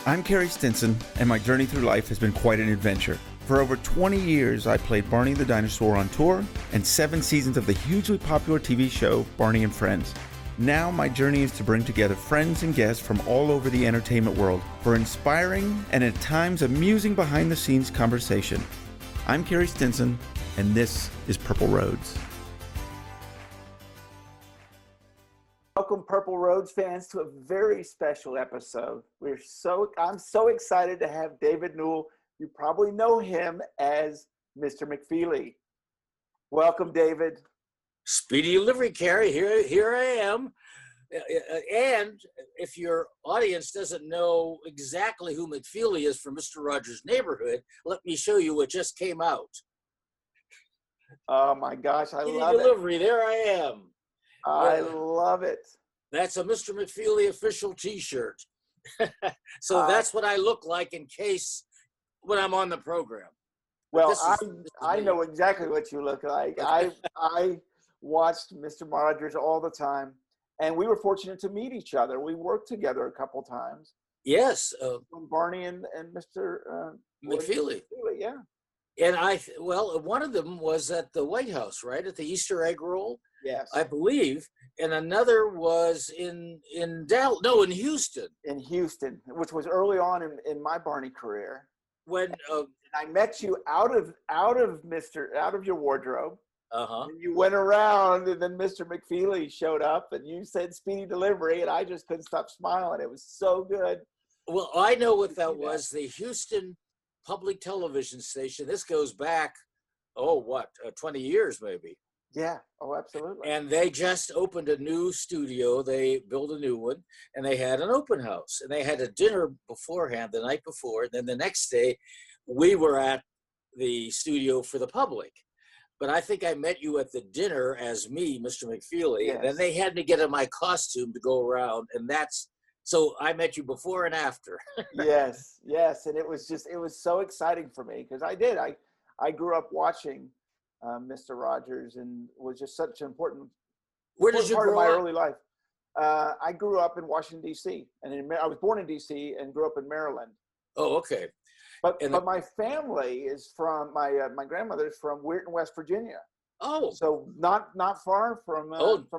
I'm Carey Stinson, and my journey through life has been quite an adventure. For over 20 years, I played Barney the Dinosaur on tour and 7 seasons of the hugely popular TV show Barney and Friends. Now my journey is to bring together friends and guests from all over the entertainment world for inspiring and at times amusing behind-the-scenes conversation. I'm Carey Stinson, and this is Purple Roads. Welcome, Purple Roads fans, to a very special episode. I'm so excited to have David Newell. You probably know him as Mr. McFeely. Welcome, David. Speedy delivery, Carey. Here I am. And if your audience doesn't know exactly who McFeely is from Mr. Rogers' Neighborhood, let me show you what just came out. Oh my gosh, I love delivery. There I am. I love it. That's a Mr. McFeely official T-shirt. So that's what I look like in case when I'm on the program. Well, I know exactly what you look like. I watched Mr. Rogers all the time, and we were fortunate to meet each other. We worked together a couple times. Yes. Barney and Mr. McFeely. Yeah. And one of them was at the White House, right? At the Easter egg roll. Yes. I believe. And another was in Houston. In Houston, which was early on in my Barney career. When I met you out of your wardrobe. Uh-huh. And you went around, and then Mr. McFeely showed up, and you said "Speedy delivery," and I just couldn't stop smiling. It was so good. Well, I know what that was. The Houston public television station. This goes back, 20 years maybe. Yeah. Oh, absolutely. And they just opened a new studio. They built a new one, and they had an open house. And they had a dinner beforehand, the night before. And then the next day, we were at the studio for the public. But I think I met you at the dinner as me, Mr. McFeely. Yes. And then they had me get in my costume to go around. And so I met you before and after. Yes. And it was so exciting for me because I grew up watching Mr. Rogers and was just such an important part of my early life. I grew up in Washington, D.C. and I was born in D.C. and grew up in Maryland. Oh, okay. But my family is from my grandmother's from Weirton, West Virginia. Oh, so not far from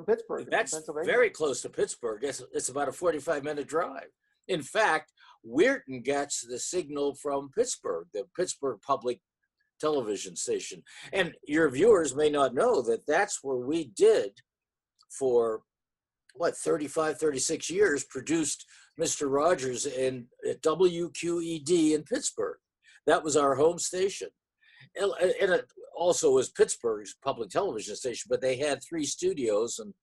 Pittsburgh. That's Pennsylvania. Very close to Pittsburgh. It's about a 45-minute drive. In fact, Weirton gets the signal from Pittsburgh, the Pittsburgh Public Television station. And your viewers may not know that that's where we did for 35, 36 years, produced Mr. Rogers at WQED in Pittsburgh. That was our home station. And it also was Pittsburgh's public television station, but they had 3 studios, and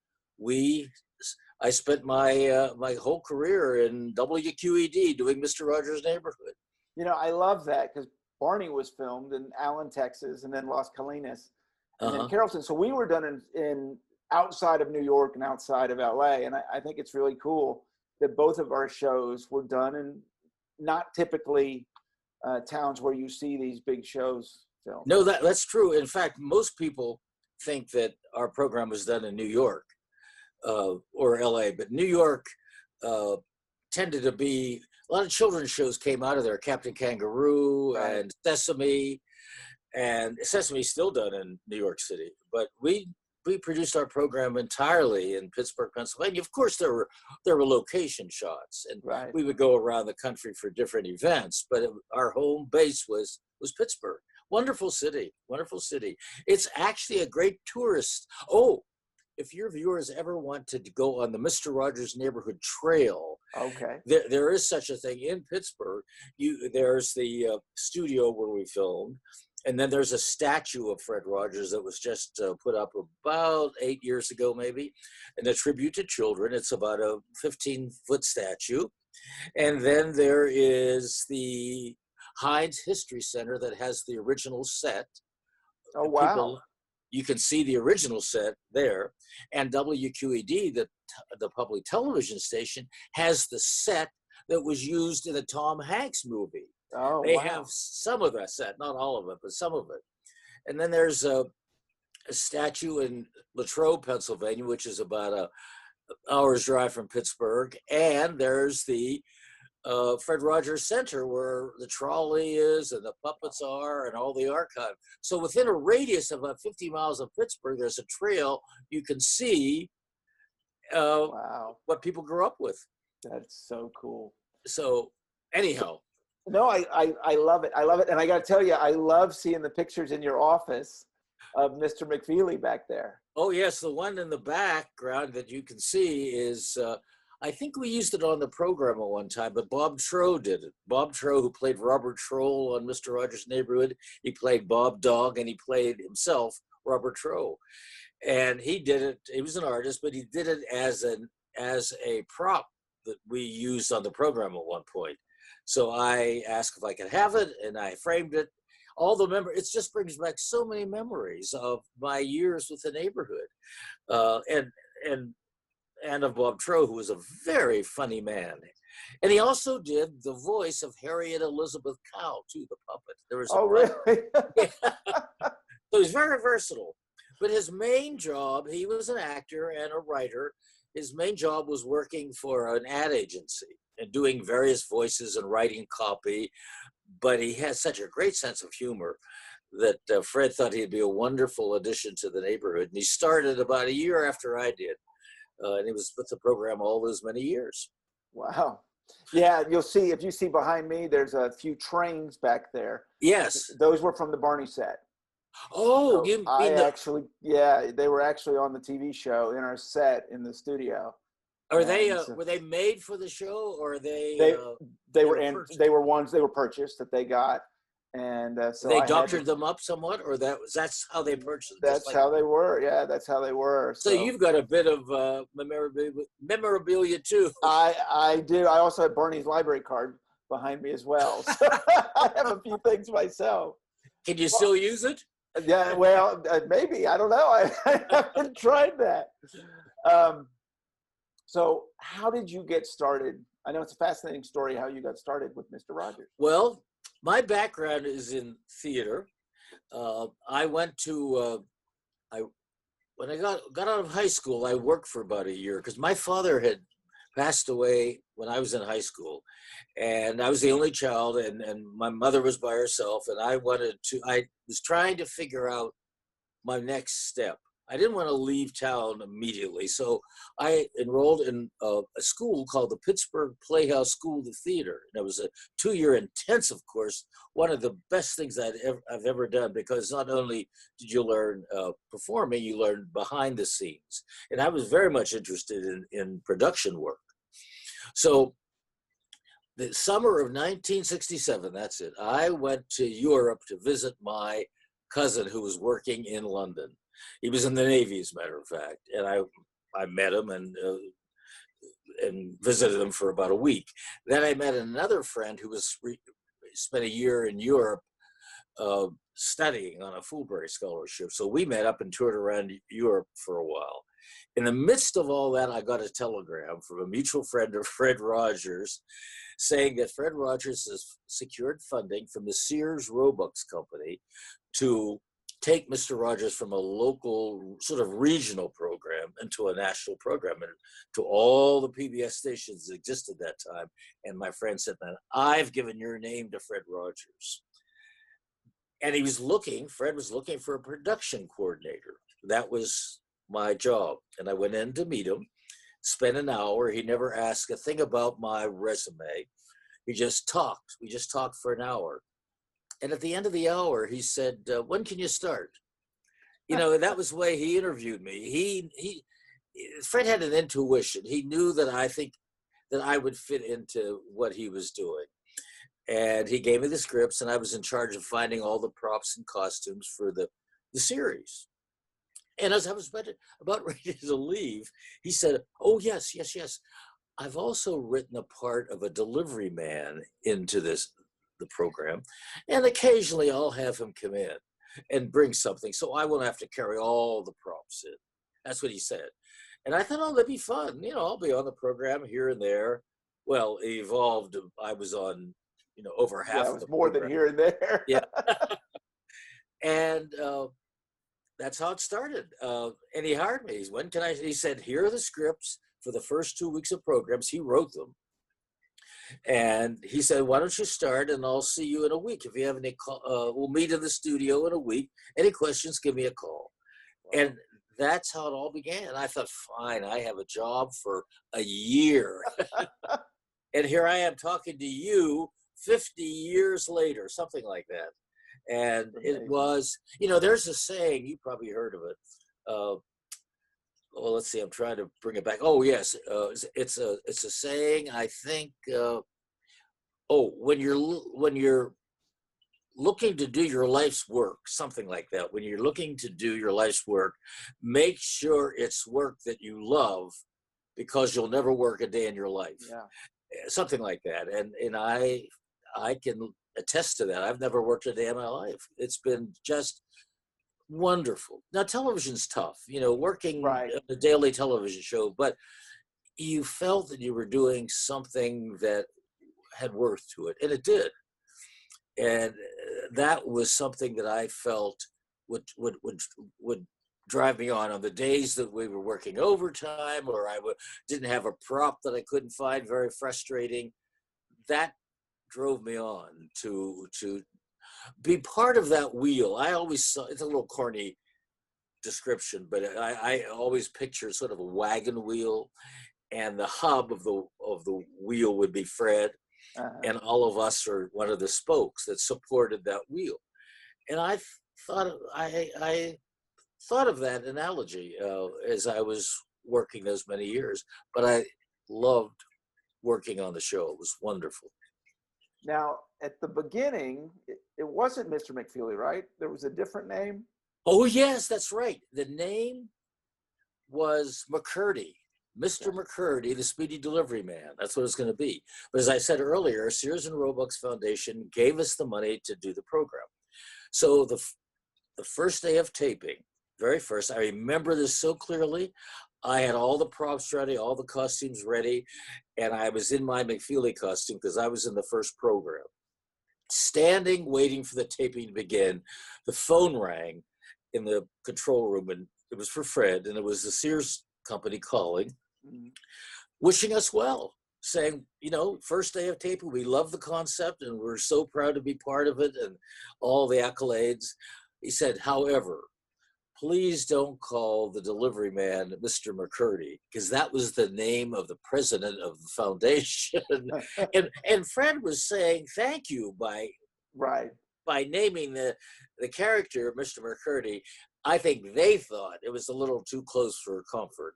I spent my whole career in WQED doing Mr. Rogers' Neighborhood. You know, I love that because Barney was filmed in Allen, Texas, and then Las Colinas, and then Carrollton. So we were done in outside of New York and outside of LA, and I think it's really cool that both of our shows were done in not typically towns where you see these big shows filmed. No, that's true. In fact, most people think that our program was done in New York or LA, but New York tended to be, a lot of children's shows came out of there, Captain Kangaroo and Sesame, and Sesame's still done in New York City. But we produced our program entirely in Pittsburgh, Pennsylvania. Of course, there were location shots, and we would go around the country for different events, but our home base was Pittsburgh. Wonderful city, wonderful city. It's actually a great tourist. Oh, if your viewers ever want to go on the Mr. Rogers Neighborhood Trail, there is such a thing in Pittsburgh. There's the studio where we filmed, and then there's a statue of Fred Rogers that was just put up about 8 years ago, maybe, and a tribute to children. It's about a 15-foot statue. And then there is the Heinz History Center that has the original set. Oh, wow. You can see the original set there. And WQED, the public television station, has the set that was used in the Tom Hanks movie. Oh, they have some of that set, not all of it, but some of it. And then there's a statue in Latrobe, Pennsylvania, which is about an hour's drive from Pittsburgh. And there's the Fred Rogers Center, where the trolley is and the puppets are and all the archive. So within a radius of about 50 miles of Pittsburgh, there's a trail you can see Wow, what people grew up with. that's so cool. So anyhow. No, I love it. I love it. And I got to tell you, I love seeing the pictures in your office of Mr. McFeely back there. Oh, yes. The one in the background that you can see is, I think we used it on the program at one time, but Bob Trow did it. Bob Trow, who played Robert Troll on Mr. Rogers' Neighborhood, he played Bob Dog, and he played himself, Robert Trow. And he did it, he was an artist, but he did it as a prop that we used on the program at one point. So I asked if I could have it, and I framed it. All the it just brings back so many memories of my years with the neighborhood, and of Bob Trow, who was a very funny man. And he also did the voice of Harriet Elizabeth Cow, too, the puppet. There was really? So he's very versatile. But his main job, he was an actor and a writer. His main job was working for an ad agency and doing various voices and writing copy. But he has such a great sense of humor that Fred thought he'd be a wonderful addition to the neighborhood. And he started about a year after I did. And he was with the program all those many years. Wow. Yeah, you'll see, if you see behind me, there's a few trains back there. Yes. Those were from the Barney set. Oh, So you mean they were actually on the TV show in our set in the studio. Are they were they made for the show, or they were ones they were purchased that they got, and so they doctored them up somewhat, or that's how they purchased them? That's how they were. Yeah, that's how they were. So you've got a bit of memorabilia too. I do. I also have Barney's library card behind me as well. So I have a few things myself. Can you still use it? Yeah, well, maybe. I don't know. I haven't tried that. So how did you get started? I know it's a fascinating story how you got started with Mr. Rogers. Well, my background is in theater. I went to, when I got out of high school, I worked for about a year because my father had passed away when I was in high school. And I was the only child, and my mother was by herself, and I was trying to figure out my next step. I didn't want to leave town immediately, so I enrolled in a school called the Pittsburgh Playhouse School of Theater. And it was a 2-year intensive course, one of the best things I've ever done, because not only did you learn performing, you learned behind the scenes. And I was very much interested in production work. So the summer of 1967, that's it, I went to Europe to visit my cousin who was working in London. He was in the Navy, as a matter of fact, and I met him and visited him for about a week. Then I met another friend who spent a year in Europe studying on a Fulbright scholarship. So we met up and toured around Europe for a while. In the midst of all that, I got a telegram from a mutual friend of Fred Rogers saying that Fred Rogers has secured funding from the Sears Roebuck Company to take Mr. Rogers from a local sort of regional program into a national program, and to all the PBS stations that existed that time. And my friend said, "Man, I've given your name to Fred Rogers." And Fred was looking for a production coordinator. That was my job. And I went in to meet him, spent an hour. He never asked a thing about my resume. He just talked. We just talked for an hour. And at the end of the hour, he said, "When can you start?" You know, that was the way he interviewed me. Fred had an intuition. He knew that I would fit into what he was doing. And he gave me the scripts, and I was in charge of finding all the props and costumes for the series. And as I was about ready to leave, he said, "Oh, yes. I've also written a part of a delivery man into the program, and occasionally I'll have him come in and bring something, so I won't have to carry all the props in." That's what he said. And I thought, oh, that'd be fun. You know, I'll be on the program here and there. Well, it evolved. I was on, over half of the more program. than here and there. Yeah. And that's how it started. And he hired me. He said, "Here are the scripts for the first 2 weeks of programs." He wrote them. And he said, why don't you start and I'll see you in a week. If you have any call, we'll meet in the studio in a week. Any questions, give me a call. And that's how it all began. I thought, fine, I have a job for a year. And here I am talking to you 50 years later, something like that. And it was, there's a saying, you probably heard of it. Well, let's see, I'm trying to bring it back. Oh, yes. It's a saying, I think, when you're looking to do your life's work, something like that. When you're looking to do your life's work, make sure it's work that you love, because you'll never work a day in your life. Yeah. Something like that. And I can attest to that. I've never worked a day in my life. It's been just wonderful. Now, television's tough, working a daily television show, but you felt that you were doing something that had worth to it, and it did. And that was something that I felt would drive me on the days that we were working overtime, or didn't have a prop that I couldn't find, very frustrating. That drove me on to be part of that wheel. I always saw, it's a little corny description, but I always picture sort of a wagon wheel, and the hub of the wheel would be Fred, and all of us are one of the spokes that supported that wheel. And I thought of that analogy as I was working those many years, but I loved working on the show. It was wonderful. Now, at the beginning, it wasn't Mr. McFeely, right? There was a different name? Oh, yes, that's right. The name was McCurdy, Mr. McCurdy, the Speedy Delivery Man. That's what it's going to be. But as I said earlier, Sears and Roebuck's Foundation gave us the money to do the program. So the first day of taping, very first, I remember this so clearly. I had all the props ready, all the costumes ready, and I was in my McFeely costume because I was in the first program. Standing, waiting for the taping to begin, the phone rang in the control room, and it was for Fred, and it was the Sears company calling, wishing us well, saying, first day of taping, we love the concept, and we're so proud to be part of it, and all the accolades. He said, however, please don't call the delivery man Mr. McCurdy, because that was the name of the president of the foundation. and Fred was saying thank you by naming the character Mr. McCurdy. I think they thought it was a little too close for comfort,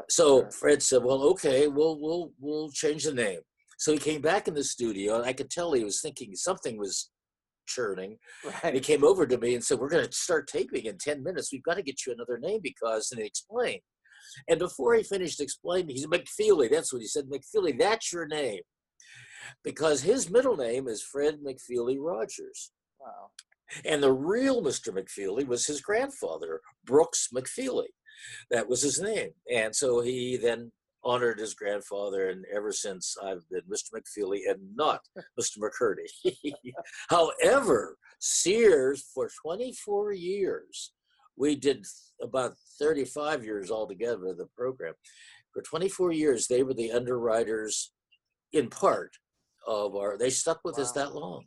So Fred said, well, okay, we'll change the name. So he came back in the studio, and I could tell he was thinking something was churning. And he came over to me and said, we're going to start taping in 10 minutes. We've got to get you another name and he explained. And before he finished explaining, he's McFeely. That's what he said. McFeely, that's your name. Because his middle name is Fred McFeely Rogers. Wow. And the real Mr. McFeely was his grandfather, Brooks McFeely. That was his name. And so he then honored his grandfather, and ever since I've been Mr. McFeely and not Mr. McCurdy. However, Sears, for 24 years, we did about 35 years altogether of the program. For 24 years, they were the underwriters, in part, they stuck with us that long.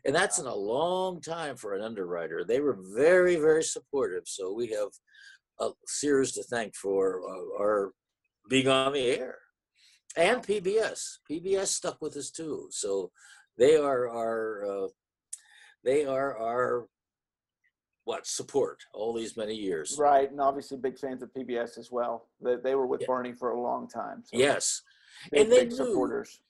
And that's in a long time for an underwriter. They were very, very supportive. So we have Sears to thank for our being on the air, and PBS. PBS stuck with us too. So they are our support all these many years. Right, and obviously big fans of PBS as well. They were with Barney for a long time. So yes, and they knew supporters.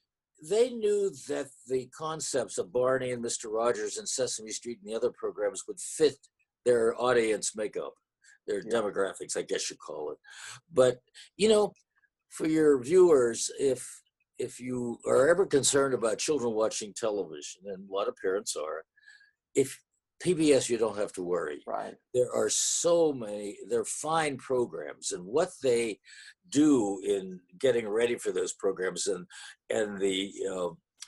They knew that the concepts of Barney and Mr. Rogers and Sesame Street and the other programs would fit their audience makeup, their demographics, I guess you call it. But for your viewers, if you are ever concerned about children watching television, and a lot of parents are, if PBS, you don't have to worry. Right. There are so many, they're fine programs, and what they do in getting ready for those programs and the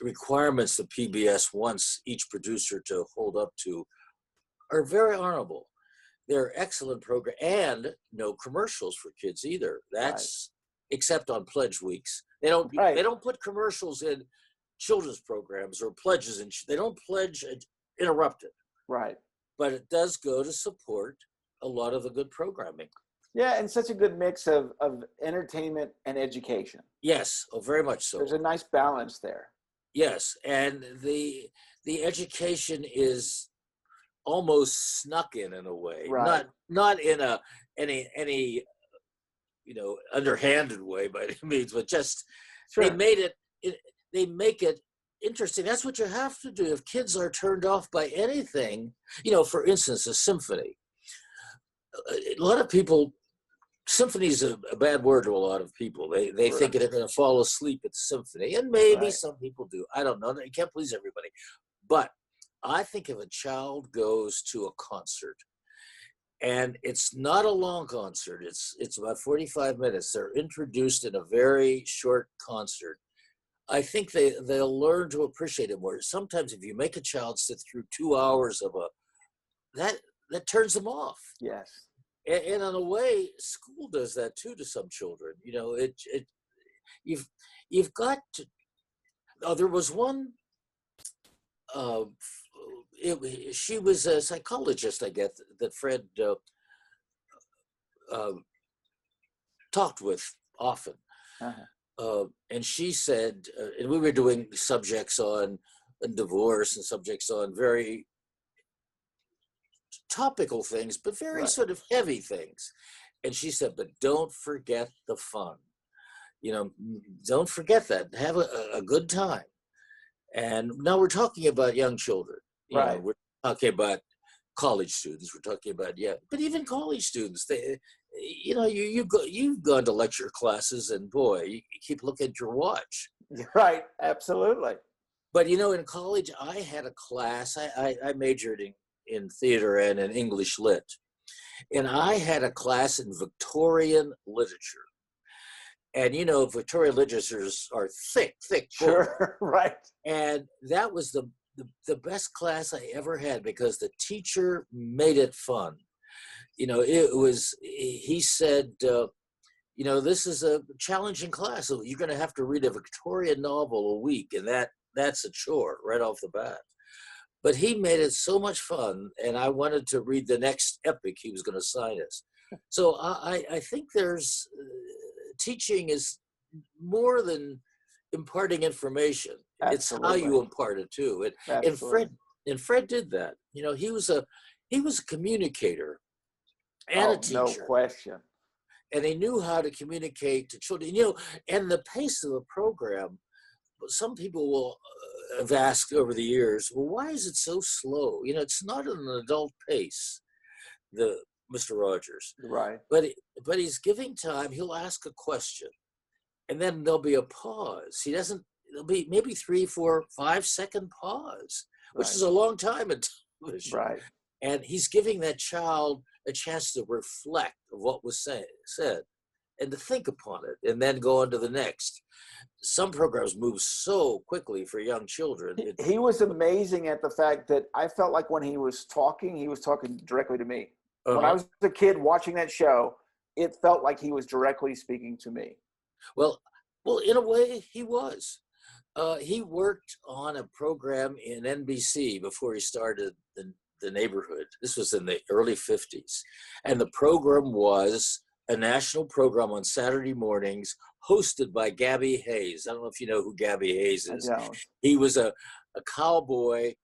requirements that PBS wants each producer to hold up to are very honorable. They're excellent program, and no commercials for kids either. That's except on pledge weeks. They don't put commercials in children's programs or pledges, and they don't pledge interrupted. Right. But it does go to support a lot of the good programming. Yeah, and such a good mix of entertainment and education. Yes, very much so. There's a nice balance there. Yes, and the education is almost snuck in a way, right. not in any underhanded way by any means, but just Sure. they make it interesting. That's what you have to do if kids are turned off by anything. For instance, a symphony. A lot of people, symphony is a bad word to a lot of people. They Right. think they're going to fall asleep at the symphony, and maybe Right. some people do. I don't know. You can't please everybody. But I think if a child goes to a concert, and it's not a long concert, it's about 45 minutes. They're introduced in a very short concert. I think they'll learn to appreciate it more. Sometimes if you make a child sit through 2 hours of that turns them off. Yes. And in a way, school does that too to some children. You've got to. Oh, there was one. She was a psychologist, I guess, that Fred talked with often. Uh-huh. And she said, and we were doing subjects on divorce and subjects on very topical things, but very Right. sort of heavy things. And she said, but don't forget the fun. Don't forget that. Have a good time. And now we're talking about young children. Right. We're talking about college students. We're talking about, but even college students, you've gone to lecture classes, and boy, you keep looking at your watch. Right. Absolutely. But in college, I had a class. I majored in theater and in English lit, and I had a class in Victorian literature. And Victorian literatures are thick. Sure. Right. And that was the best class I ever had because the teacher made it fun. He said, this is a challenging class. So you're going to have to read a Victorian novel a week. And that's a chore right off the bat. But he made it so much fun. And I wanted to read the next epic he was going to assign us. So I think there's teaching is more than imparting information. Absolutely. It's how you impart it too. And Fred did that. He was a communicator and a teacher. No question. And he knew how to communicate to children. And the pace of the program, some people will have asked over the years, well, why is it so slow? It's not an adult pace, Mr. Rogers. Right. But he's giving time. He'll ask a question, and then there'll be a pause. There'll be maybe 3, 4, 5 second pause, which Right. is a long time in television. Right. And he's giving that child a chance to reflect of what was said and to think upon it and then go on to the next. Some programs move so quickly for young children. He was amazing at the fact that I felt like when he was talking directly to me. Uh-huh. When I was a kid watching that show, it felt like he was directly speaking to me. Well, in a way, he was. He worked on a program in NBC before he started the neighborhood. This was in the early 50s. And the program was a national program on Saturday mornings hosted by Gabby Hayes. I don't know if you know who Gabby Hayes is. I don't. He was a cowboy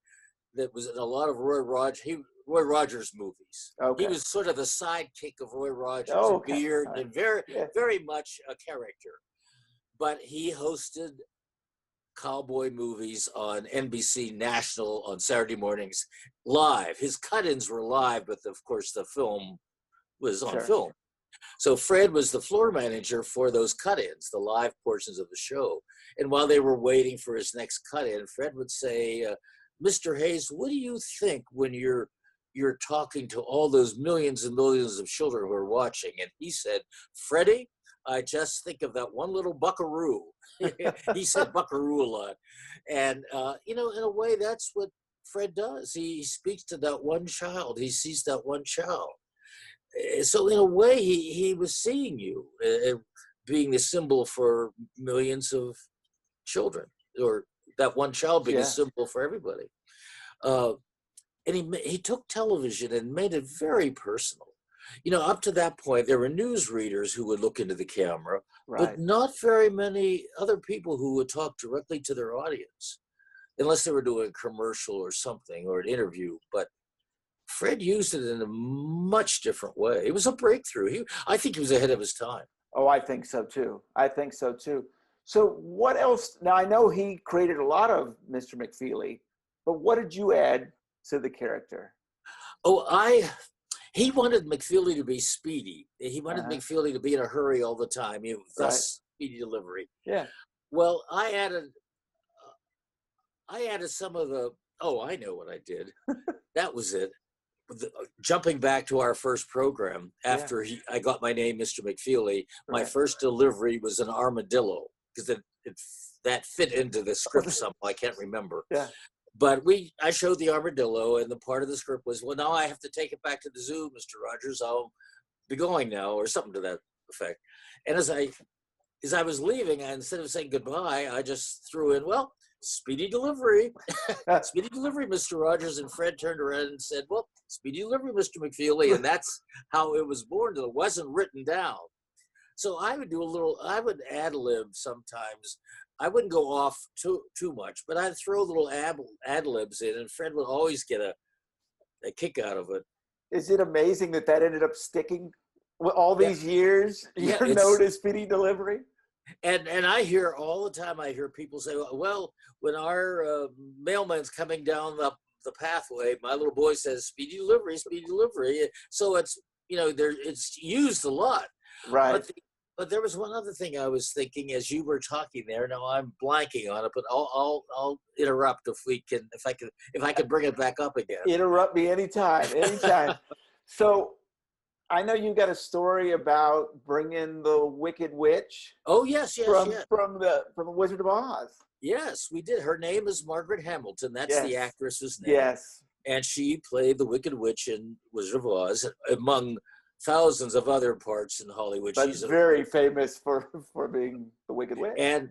that was in a lot of Roy Rogers movies. Okay. He was sort of the sidekick of Roy Rogers, Okay. a beard, Right. and very, Yeah. very much a character. But he hosted cowboy movies on NBC National on Saturday mornings live. His cut-ins were live, but of course the film was on Sure. film. So Fred was the floor manager for those cut-ins, the live portions of the show. And while they were waiting for his next cut-in, Fred would say, Mr. Hayes, what do you think when you're talking to all those millions and millions of children who are watching? And he said, Freddie, I just think of that one little buckaroo. He said buckaroo a lot. And, in a way, that's what Fred does. He speaks to that one child. He sees that one child. So in a way, he was seeing you, being the symbol for millions of children, or that one child being a symbol for everybody. And he took television and made it very personal. You know, up to that point, there were newsreaders who would look into the camera, but not very many other people who would talk directly to their audience, unless they were doing a commercial or something or an interview. But Fred used it in a much different way. It was a breakthrough. I think he was ahead of his time. Oh, I think so too. I think so too. So what else? Now, I know he created a lot of Mr. McFeely, but what did you add to the character? Oh, he wanted McFeely to be speedy. He wanted McFeely to be in a hurry all the time. Thus, speedy delivery. Yeah. Well, I added some of the. Oh, I know what I did. That was it. Jumping back to our first program, after I got my name, Mr. McFeely, my first delivery was an armadillo, because that fit into the script somehow. I can't remember. Yeah. But I showed the armadillo, and the part of the script was, well, now I have to take it back to the zoo, Mr. Rogers. I'll be going now, or something to that effect. And as I was leaving, instead of saying goodbye, I just threw in, well, speedy delivery. Speedy delivery, Mr. Rogers. And Fred turned around and said, well, speedy delivery, Mr. McFeely. And that's how it was born. It wasn't written down. So I would ad-lib sometimes. I wouldn't go off too much, but I'd throw little ad-libs in, and Fred would always get a kick out of it. Is it amazing that ended up sticking all these years? Your note is speedy delivery? And I hear all the time, I hear people say, well, when our mailman's coming down the pathway, my little boy says, speedy delivery, speedy delivery. So it's, it's used a lot. Right. But there was one other thing I was thinking as you were talking there. Now I'm blanking on it, but I'll interrupt if I can bring it back up again. Interrupt me anytime. So I know you got a story about bringing the Wicked Witch. Oh yes. From the Wizard of Oz. Yes, we did. Her name is Margaret Hamilton. That's the actress's name. Yes. And she played the Wicked Witch in Wizard of Oz, among thousands of other parts in Hollywood. But she's very famous for being the Wicked Witch. And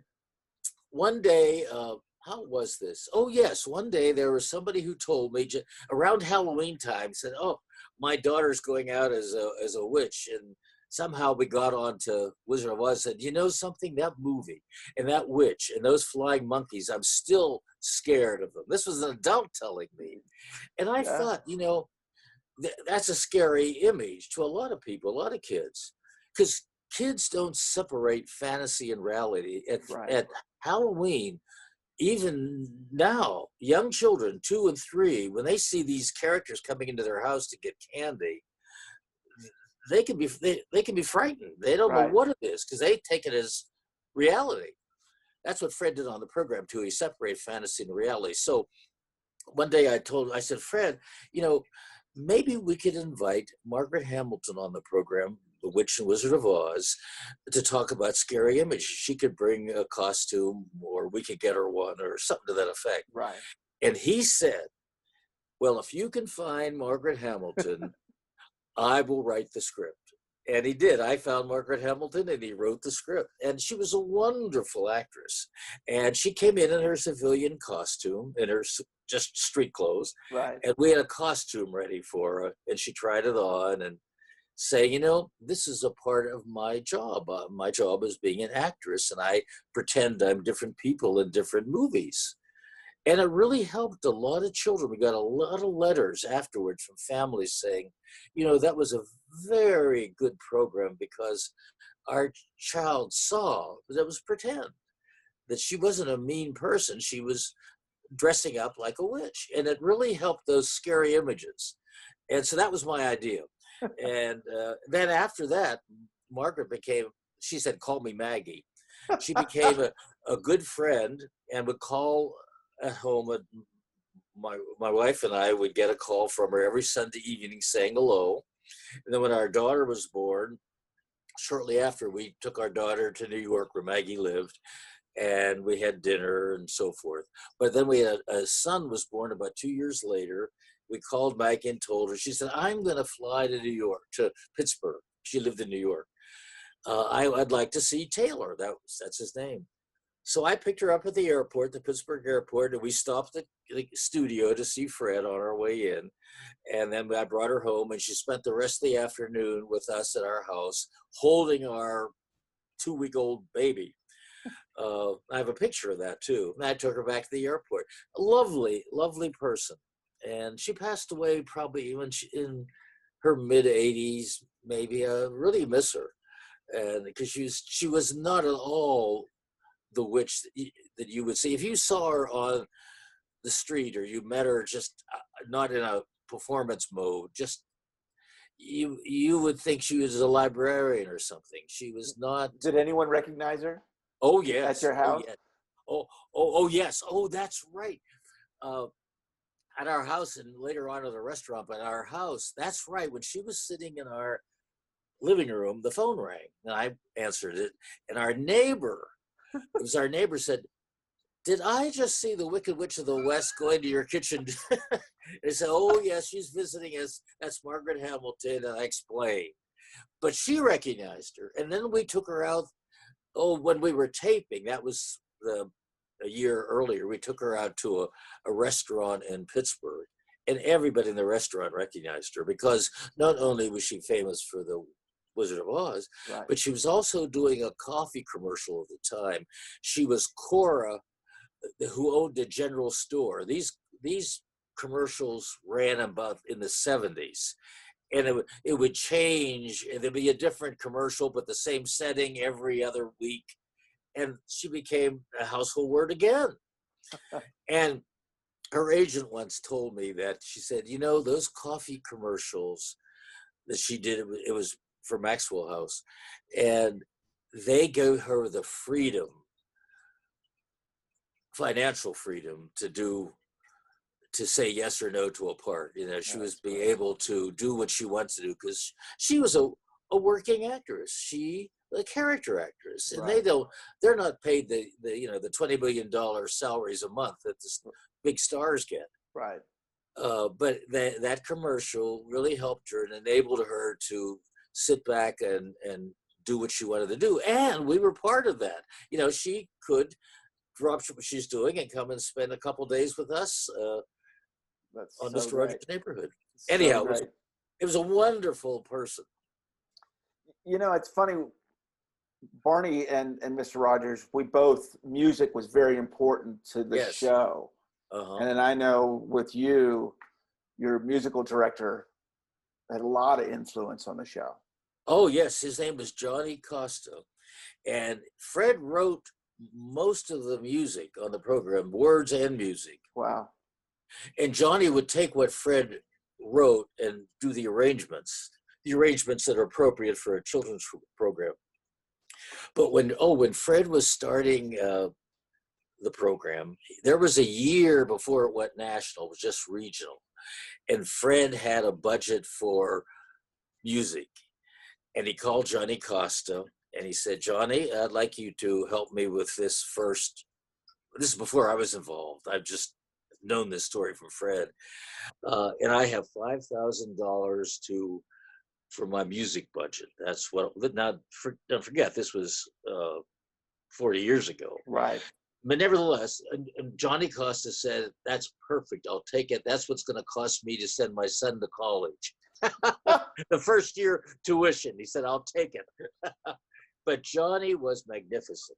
one day, how was this? Oh yes, one day there was somebody who told me around Halloween time, said, "Oh, my daughter's going out as a witch," and somehow we got on to Wizard of Oz. Said, you know something? That movie and that witch and those flying monkeys, I'm still scared of them. This was an adult telling me, and I thought, that's a scary image to a lot of people, a lot of kids, because kids don't separate fantasy and reality. At Halloween, even now, young children, 2 and 3, when they see these characters coming into their house to get candy, they can be frightened. They don't know what it is, because they take it as reality. That's what Fred did on the program too. He separated fantasy and reality. So one day I said, Fred, maybe we could invite Margaret Hamilton on the program, The Witch and Wizard of Oz, to talk about scary images. She could bring a costume, or we could get her one, or something to that effect. Right. And he said, well, if you can find Margaret Hamilton, I will write the script. And he did. I found Margaret Hamilton, and he wrote the script. And she was a wonderful actress. And she came in her civilian costume, in her just street clothes. Right. And we had a costume ready for her. And she tried it on and saying, this is a part of my job. My job is being an actress, and I pretend I'm different people in different movies. And it really helped a lot of children. We got a lot of letters afterwards from families saying, that was a very good program, because our child saw that it was pretend, that she wasn't a mean person. She was dressing up like a witch. And it really helped those scary images. And so that was my idea. And then after that, Margaret she said, call me Maggie. She became a good friend and would call at home. My wife and I would get a call from her every Sunday evening saying hello. And then when our daughter was born, shortly after, we took our daughter to New York, where Maggie lived, and we had dinner and so forth. But then we had a son was born about 2 years later. We called Maggie and told her. She said, I'm going to fly to New York, to Pittsburgh. She lived in New York. I'd like to see Taylor. That's his name. So I picked her up at the airport, the Pittsburgh airport, and we stopped at the studio to see Fred on our way in. And then I brought her home, and she spent the rest of the afternoon with us at our house, holding our 2-week-old baby. I have a picture of that too. And I took her back to the airport. A lovely, lovely person. And she passed away probably even in her mid-80s, maybe. I really miss her. And because she was not at all the witch that you would see. If you saw her on the street or you met her just not in a performance mode, just you would think she was a librarian or something. She was not. Did anyone recognize her? Oh yes. At your house? Oh yes. Oh, that's right. At our house, and later on at the restaurant, but our house, that's right. When she was sitting in our living room, the phone rang, and I answered it, and our neighbor, said, "Did I just see the Wicked Witch of the West going to your kitchen?" They said, "Oh yes, she's visiting us. That's Margaret Hamilton." And I explained, but she recognized her, and then we took her out. Oh, when we were taping, that was a year earlier, we took her out to a restaurant in Pittsburgh, and everybody in the restaurant recognized her because not only was she famous for the Wizard of Oz, right, but she was also doing a coffee commercial at the time. She was Cora, who owned a general store. These commercials ran about in the 70s. And it would change, and there'd be a different commercial, but the same setting every other week. And she became a household word again. And her agent once told me that, she said, those coffee commercials that she did, it was for Maxwell House, and they gave her the freedom, financial freedom, to say yes or no to a part. She was be able to do what she wants to do because she was a working actress. She a character actress, and right, they're not paid the $20 million salaries a month that the big stars get. Right. But that commercial really helped her and enabled her to sit back and do what she wanted to do. And we were part of that. She could drop what she's doing and come and spend a couple days with us on Mr. Rogers' Neighborhood. Anyhow, it was a wonderful person. It's funny, Barney and Mr. Rogers, music was very important to the show. Uh-huh. And then I know with you, your musical director had a lot of influence on the show. Oh, yes. His name was Johnny Costa. And Fred wrote most of the music on the program, words and music. Wow. And Johnny would take what Fred wrote and do the arrangements that are appropriate for a children's program. But when Fred was starting the program, there was a year before it went national, it was just regional. And Fred had a budget for music. And he called Johnny Costa and he said, "Johnny, I'd like you to help me with this first." This is before I was involved. I've just known this story from Fred. And I have $5,000 for my music budget. That's what, don't forget, this was 40 years ago. Right. But nevertheless, Johnny Costa said, "That's perfect. I'll take it. That's what's going to cost me to send my son to college." The first year tuition. He said, "I'll take it." But Johnny was magnificent.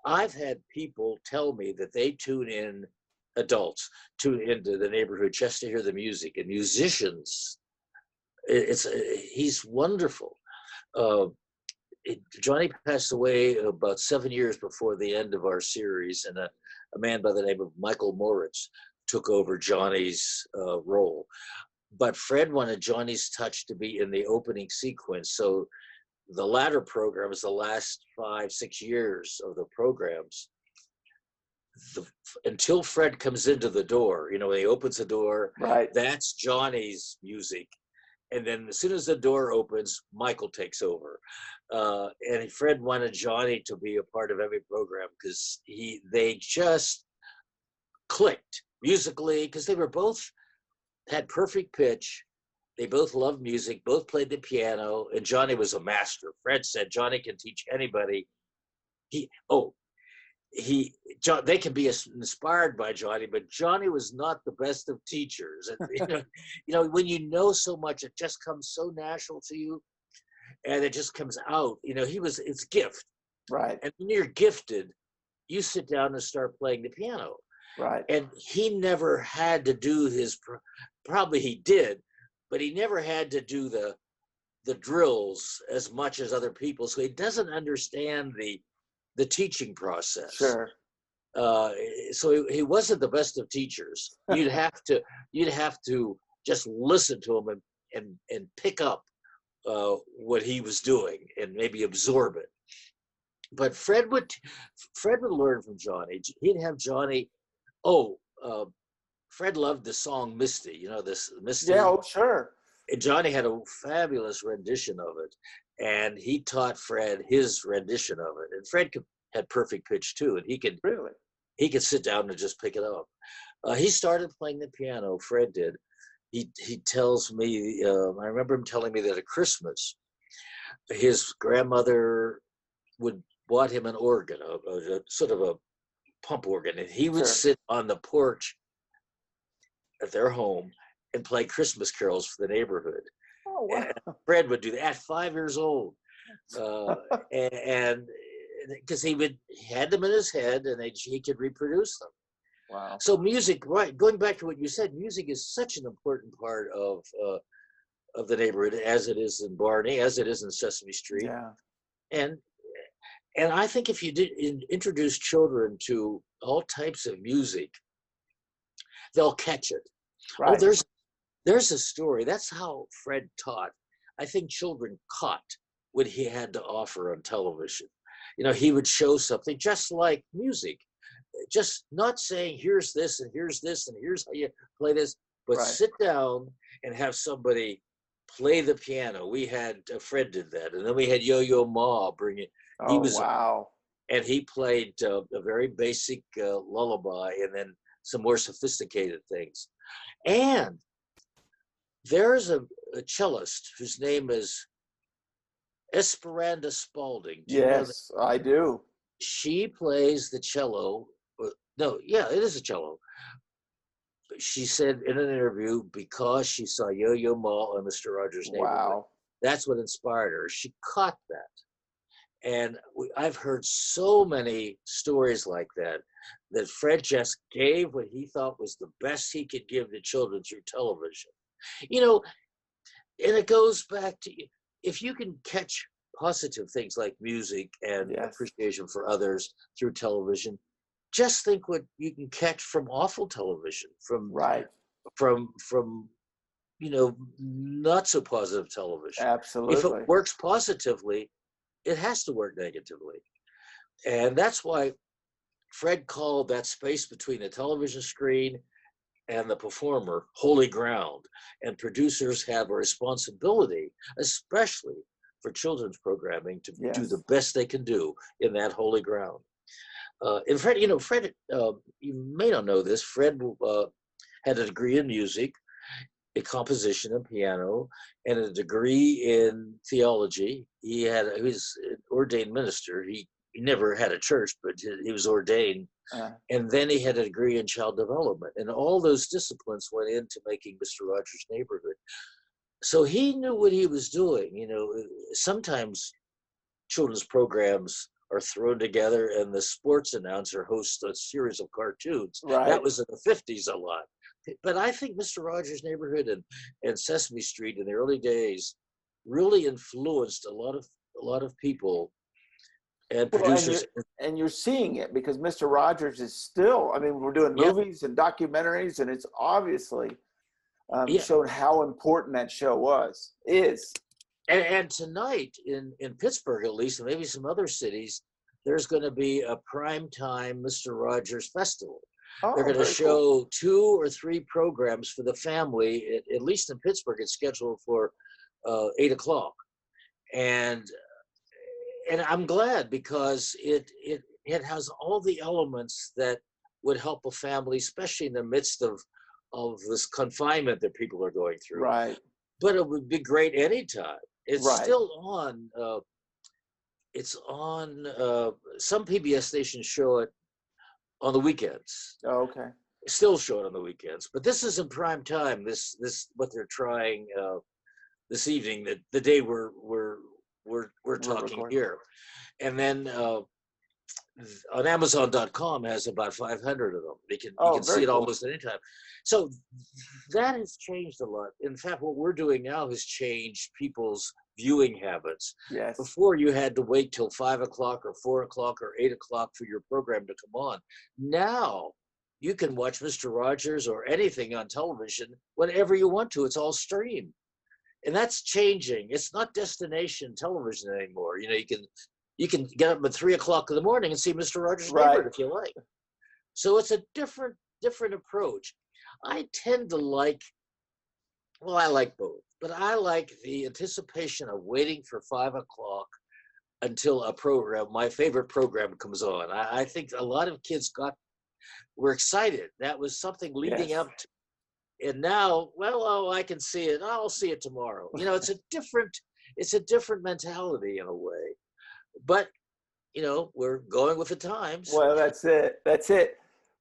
I've had people tell me that they adults tune into the neighborhood just to hear the music, and musicians, he's wonderful. Johnny passed away about 7 years before the end of our series, and a man by the name of Michael Moritz took over Johnny's role. But Fred wanted Johnny's touch to be in the opening sequence, so the latter programs, the last 5-6 years of the programs, until Fred comes into the door, when he opens the door, right, that's Johnny's music. And then as soon as the door opens, Michael takes over. And Fred wanted Johnny to be a part of every program because they just clicked musically, because they were both had perfect pitch, They both loved music, both played the piano, and Johnny was a master. Fred said Johnny can teach anybody. He oh he John, they can be inspired by Johnny, but Johnny was not the best of teachers. And, when you know so much, it just comes so natural to you, and it just comes out. It's gift. Right. And when you're gifted, you sit down and start playing the piano. Right. And he never had to do probably he did, but he never had to do the drills as much as other people. So he doesn't understand the teaching process. Sure. So he wasn't the best of teachers. You'd have to just listen to him and pick up what he was doing and maybe absorb it. But Fred would learn from Johnny. He'd have Johnny. Fred loved the song Misty. This Misty. Yeah, oh, sure. And Johnny had a fabulous rendition of it, and he taught Fred his rendition of it. And Fred had perfect pitch too, and he could sit down and just pick it up. He started playing the piano. Fred did. He tells me. I remember him telling me that at Christmas, his grandmother bought him an organ, a sort of a pump organ, and he would sit on the porch at their home and play Christmas carols for the neighborhood. Oh, wow. And Fred would do that at 5 years old, and because he had them in his head, and he could reproduce them. Wow. So music, right? Going back to what you said, music is such an important part of the neighborhood, as it is in Barney, as it is in Sesame Street. Yeah. And I think if you did introduce children to all types of music, they'll catch it. Right. Oh, there's a story. That's how Fred taught. I think children caught what he had to offer on television. He would show something just like music, just not saying here's this and here's this and here's how you play this, but sit down and have somebody play the piano. We had Fred did that, and then we had Yo-Yo Ma bring it. Wow. And he played a very basic lullaby, and then some more sophisticated things. And there's a cellist whose name is Esperanza Spalding. Yes, I do. She plays the cello. No, yeah, it is a cello. She said in an interview, because she saw Yo-Yo Ma on Mr. Rogers' Neighborhood. Wow. That's what inspired her. She caught that. And I've heard so many stories like that Fred just gave what he thought was the best he could give to children through television. And it goes back to, if you can catch positive things like music and appreciation for others through television, just think what you can catch from awful television, from not so positive television. Absolutely. If it works positively, it has to work negatively. And that's why Fred called that space between the television screen and the performer holy ground. And producers have a responsibility, especially for children's programming, to do the best they can do in that holy ground. And Fred, you may not know this, Fred had a degree in music, a composition and piano, and a degree in theology. He was an ordained minister. He never had a church, but he was ordained. And then he had a degree in child development. And all those disciplines went into making Mr. Rogers' Neighborhood. So he knew what he was doing. Sometimes children's programs are thrown together and the sports announcer hosts a series of cartoons. Right. That was in the 50s a lot. But I think Mr. Rogers' Neighborhood and Sesame Street in the early days really influenced a lot of people and producers. And you're seeing it, because Mr. Rogers is still, we're doing movies and documentaries, and it's obviously shown how important that show is. And tonight in Pittsburgh, at least, and maybe some other cities, there's going to be a primetime Mr. Rogers Festival. They're going to show 2 or 3 programs for the family. At least in Pittsburgh, it's scheduled for 8 o'clock. And I'm glad, because it has all the elements that would help a family, especially in the midst of this confinement that people are going through. Right. but it would be great anytime. It's Right. still on. It's on. Some PBS stations show it on the weekends. Oh, okay. Still show it on the weekends, but this is in prime time. This what they're trying this evening. The day we're talking recording here, and then on Amazon.com has about 500 of them. You can see it almost anytime. So that has changed a lot. In fact, what we're doing now has changed people's viewing habits. Yes. Before, you had to wait till 5 o'clock or 4 o'clock or 8 o'clock for your program to come on. Now you can watch Mr. Rogers or anything on television whenever you want to. It's all streamed. And that's changing. It's not destination television anymore. You can get up at 3 o'clock in the morning and see Mr. Rogers' Neighborhood if you like. So it's a different approach. I tend to like both, but I like the anticipation of waiting for 5 o'clock until my favorite program comes on. I think a lot of kids were excited. That was something leading up to. And now, I can see it. I'll see it tomorrow. It's a different mentality in a way. But, we're going with the times. Well, that's it.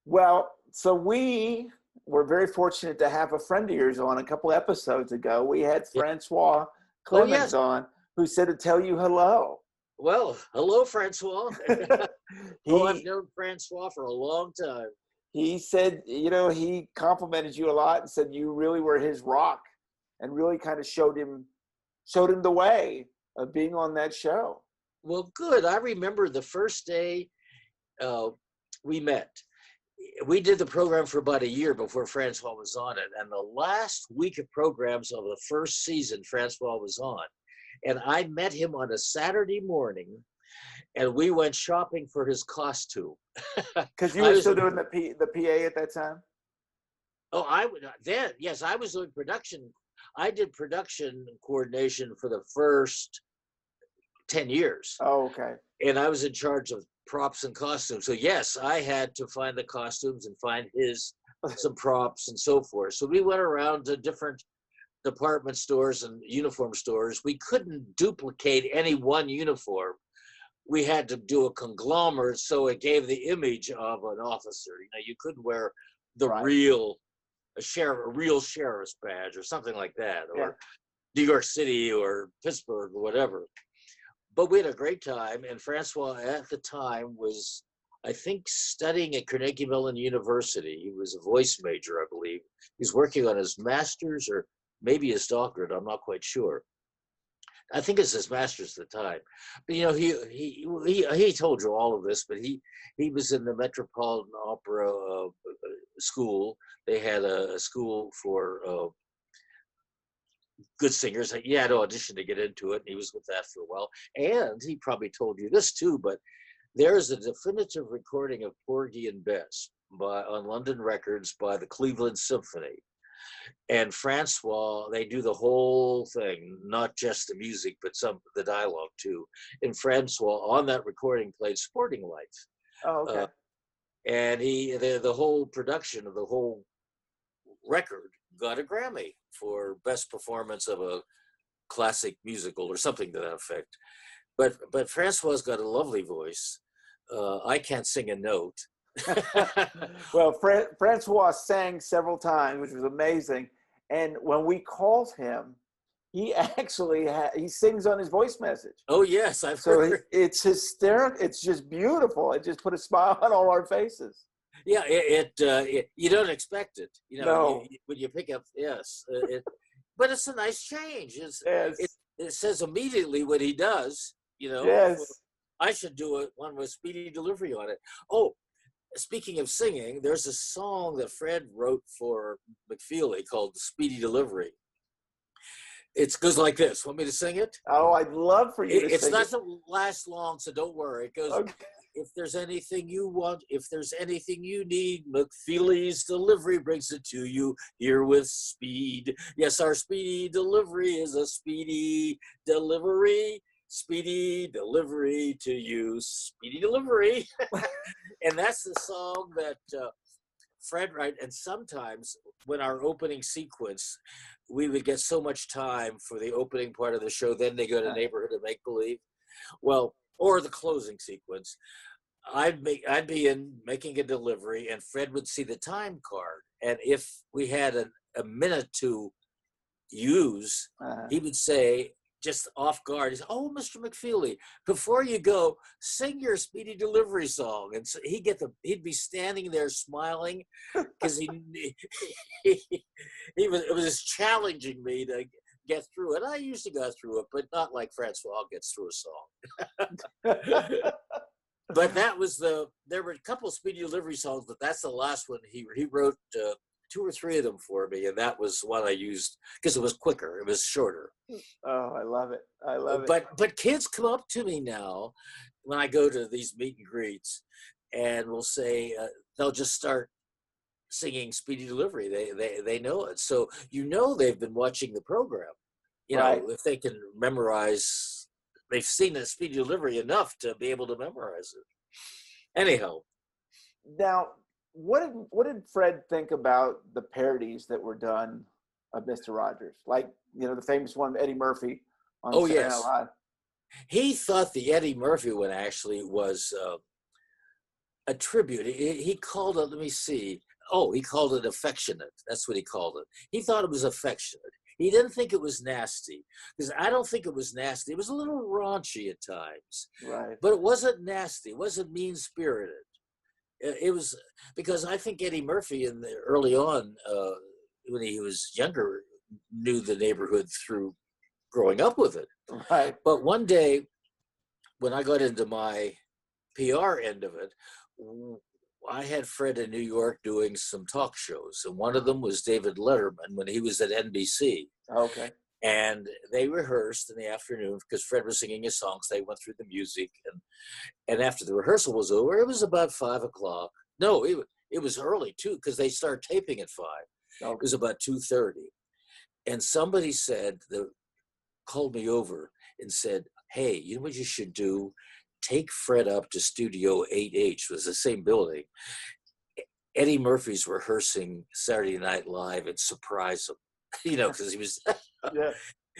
Well, so we were very fortunate to have a friend of yours on a couple episodes ago. We had Francois Clemens on, who said to tell you hello. Well, hello, Francois. I've known Francois for a long time. He said, he complimented you a lot and said you really were his rock and really kind of showed him the way of being on that show. Well, good. I remember the first day we met. We did the program for about a year before Francois was on it. And the last week of programs of the first season, Francois was on. And I met him on a Saturday morning, and we went shopping for his costume. Because you were still doing the PA at that time? Oh, yes, I was doing production. I did production coordination for the first 10 years. Oh, okay. And I was in charge of props and costumes. So yes, I had to find the costumes and find some props and so forth. So we went around to different department stores and uniform stores. We couldn't duplicate any one uniform. We had to do a conglomerate, so it gave the image of an officer. You couldn't wear the real sheriff's badge or something like that, or New York City or Pittsburgh or whatever. But we had a great time, and Francois at the time was, I think, studying at Carnegie Mellon University. He was a voice major, I believe. He's working on his master's or maybe his doctorate. I'm not quite sure. I think it's his master's at the time. But he told you all of this, but he was in the Metropolitan Opera school. They had a school for good singers. He had to audition to get into it, and he was with that for a while. And he probably told you this too, but there's a definitive recording of Porgy and Bess on London Records by the Cleveland Symphony. And Francois, they do the whole thing, not just the music, but the dialogue too. And Francois on that recording played Sporting Life. Oh, okay. And the whole production of the whole record got a Grammy for best performance of a classic musical or something to that effect. But Francois's got a lovely voice. I can't sing a note. Well, Francois sang several times, which was amazing. And when we called him, he actually he sings on his voice message. Oh yes, I've heard. It's hysterical. It's just beautiful. It just put a smile on all our faces. Yeah, you don't expect it. No. When you pick up, yes. But it's a nice change. It says immediately what he does. Yes. I should do one with Speedy delivery on it. Oh. Speaking of singing, there's a song that Fred wrote for McFeely called Speedy Delivery. It goes like this. Want me to sing it? Oh, I'd love for you to sing it. It's not going to last long, so don't worry. It goes, okay. If there's anything you want, if there's anything you need, McFeely's Delivery brings it to you here with speed. Yes, our Speedy Delivery is a speedy delivery. Speedy delivery to you, Speedy Delivery. And that's the song that Fred, right? And sometimes when our opening sequence, we would get so much time for the opening part of the show, then they go to Neighborhood of Make Believe. Well, or the closing sequence. I'd be in making a delivery, and Fred would see the time card, and if we had a minute to use, he would say, just off guard, he said, "Oh, Mr. McFeely, before you go, sing your Speedy Delivery song." And so he'd be standing there smiling because it was challenging me to get through it. I usually got through it, but not like Francois gets through a song. But there were a couple of Speedy Delivery songs, but that's the last one he wrote. 2 or 3 of them for me, and that was one I used because it was quicker, it was shorter. Oh, I love it. I love it. But kids come up to me now when I go to these meet and greets, and will say they'll just start singing Speedy Delivery. They know it, so they've been watching the program. If they can memorize, they've seen the Speedy Delivery enough to be able to memorize it. Anyhow, now. What did Fred think about the parodies that were done of Mr. Rogers? Like, the famous one, Eddie Murphy on Saturday Night Live. He thought the Eddie Murphy one actually was a tribute. He called it, let me see. Oh, he called it affectionate. That's what he called it. He thought it was affectionate. He didn't think it was nasty, because I don't think it was nasty. It was a little raunchy at times. Right. But it wasn't nasty. It wasn't mean-spirited. It was because I think Eddie Murphy early on, when he was younger, knew the neighborhood through growing up with it. Right. But one day, when I got into my PR end of it, I had Fred in New York doing some talk shows, and one of them was David Letterman when he was at NBC. Okay. And they rehearsed in the afternoon because Fred was singing his songs. They went through the music, and after the rehearsal was over, it was about 5 o'clock. No, it was early too, because they started taping at 5. Okay. It was about 2:30, and somebody called me over and said, "Hey, you know what you should do? Take Fred up to Studio 8H." It was the same building. Eddie Murphy's rehearsing Saturday Night Live and surprise him, because he was. Yeah.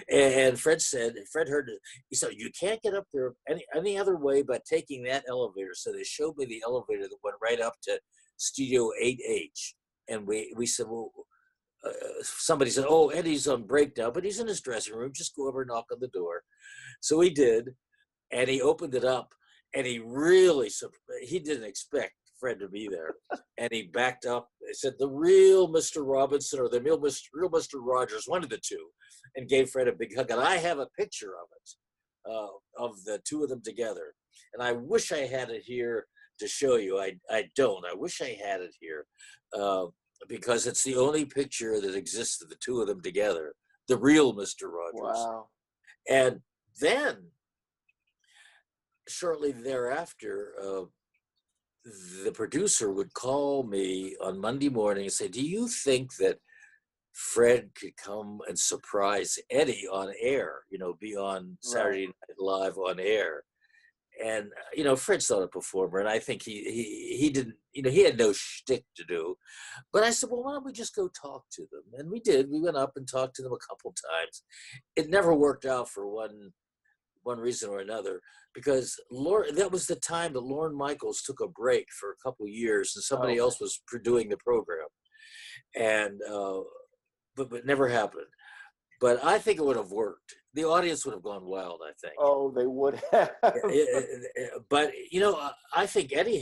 And Fred heard it. He said, "You can't get up there any other way but taking that elevator." So they showed me the elevator that went right up to Studio 8H. And we said, well, somebody said, "Oh, Eddie's on break now, but he's in his dressing room. Just go over and knock on the door." So he did. And he opened it up, and he didn't expect Fred to be there. And he backed up. They said, "The real Mr. Robinson or the real Mr. Rogers," one of the two, and gave Fred a big hug. And I have a picture of it, of the two of them together. And I wish I had it here to show you. I don't. I wish I had it here because it's the only picture that exists of the two of them together, the real Mr. Rogers. Wow. And then, shortly thereafter, the producer would call me on Monday morning and say, "Do you think that Fred could come and surprise Eddie on air, be on Saturday Night Live on air?" And, Fred's not a performer, and I think he didn't, he had no shtick to do. But I said, "Well, why don't we just go talk to them?" And we did. We went up and talked to them a couple times. It never worked out for one reason or another, because that was the time that Lorne Michaels took a break for a couple years, and somebody else was doing the program, and but it never happened. But I think it would have worked. The audience would have gone wild, I think. Oh, they would have. But I think Eddie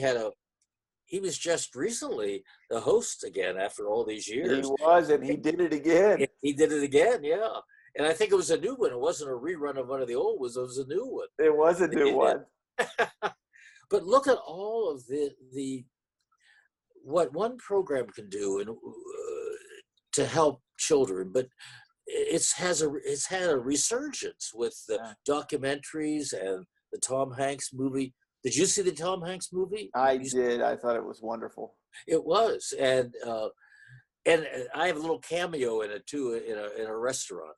he was just recently the host again after all these years. He was, and he did it again. He did it again, yeah. And I think it was a new one. It wasn't a rerun of one of the old ones. It was a new one. It was a new one. But look at all of what one program can do and to help children. But it's had a resurgence with the documentaries and the Tom Hanks movie. Did you see the Tom Hanks movie? I did. I thought it was wonderful. It was, and I have a little cameo in it too, in a restaurant.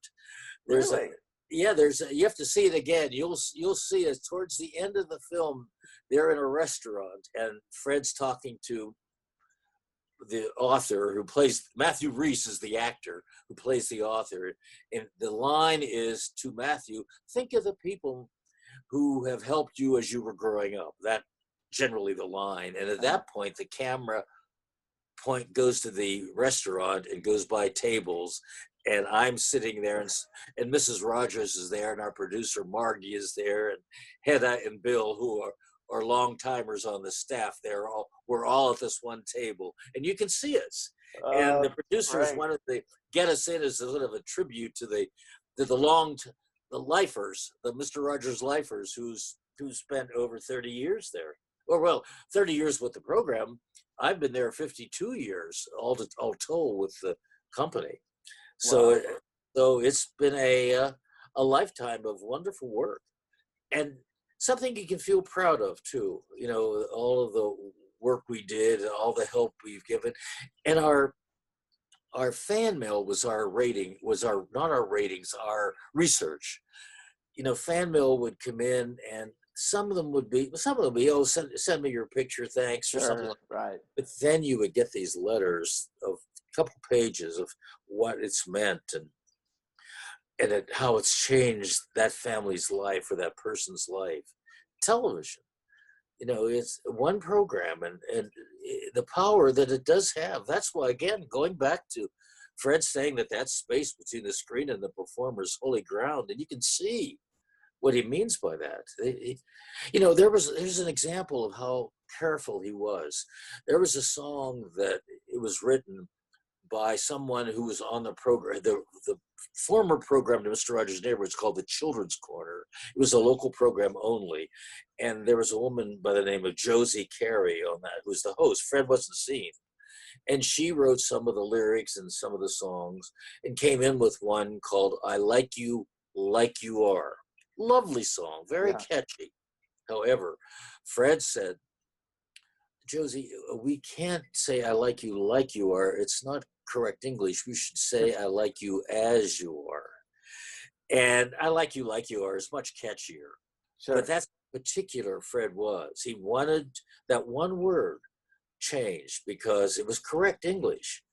Really? You have to see it again. You'll see it towards the end of the film. They're in a restaurant, and Fred's talking to the author who plays, Matthew Rhys is the actor who plays the author. And the line is to Matthew, think of the people who have helped you as you were growing up. That generally the line. And at that point, the camera point goes to the restaurant and goes by tables. And I'm sitting there, and Mrs. Rogers is there, and our producer Margie is there, and Hedda and Bill, who are long timers on the staff. We're all at this one table, and you can see us. And the producers wanted to get us in as a sort of a tribute to the lifers, the Mr. Rogers lifers, who spent over 30 years there. Or well, 30 years with the program. I've been there 52 years, all told, with the company. So, so it's been a lifetime of wonderful work, and something you can feel proud of too. You know, all of the work we did, all the help we've given, and our fan mail was our research. You know, fan mail would come in, and some of them would be, oh, send me your picture, thanks, or something like that. Right. But then you would get these letters of a couple pages of what it's meant and how it's changed that family's life or that person's life. Television, you know, it's one program, and the power that it does have. That's why, again, going back to Fred saying that space between the screen and the performer's holy ground, and you can see what he means by that. You know, there's an example of how careful he was. There was a song that it was written by someone who was on the program, the former program to Mr. Rogers' Neighborhood. It's called the Children's Corner. It was a local program only. And there was a woman by the name of Josie Carey on that, who was the host. Fred wasn't seen. And she wrote some of the lyrics and some of the songs and came in with one called I Like You Like You Are. Lovely song, very catchy. However, Fred said, Josie, we can't say I like you are. It's not correct English. We should say I like you as you are. And I like you are is much catchier. Sure. But that's particular Fred was. He wanted that one word changed because it was correct English.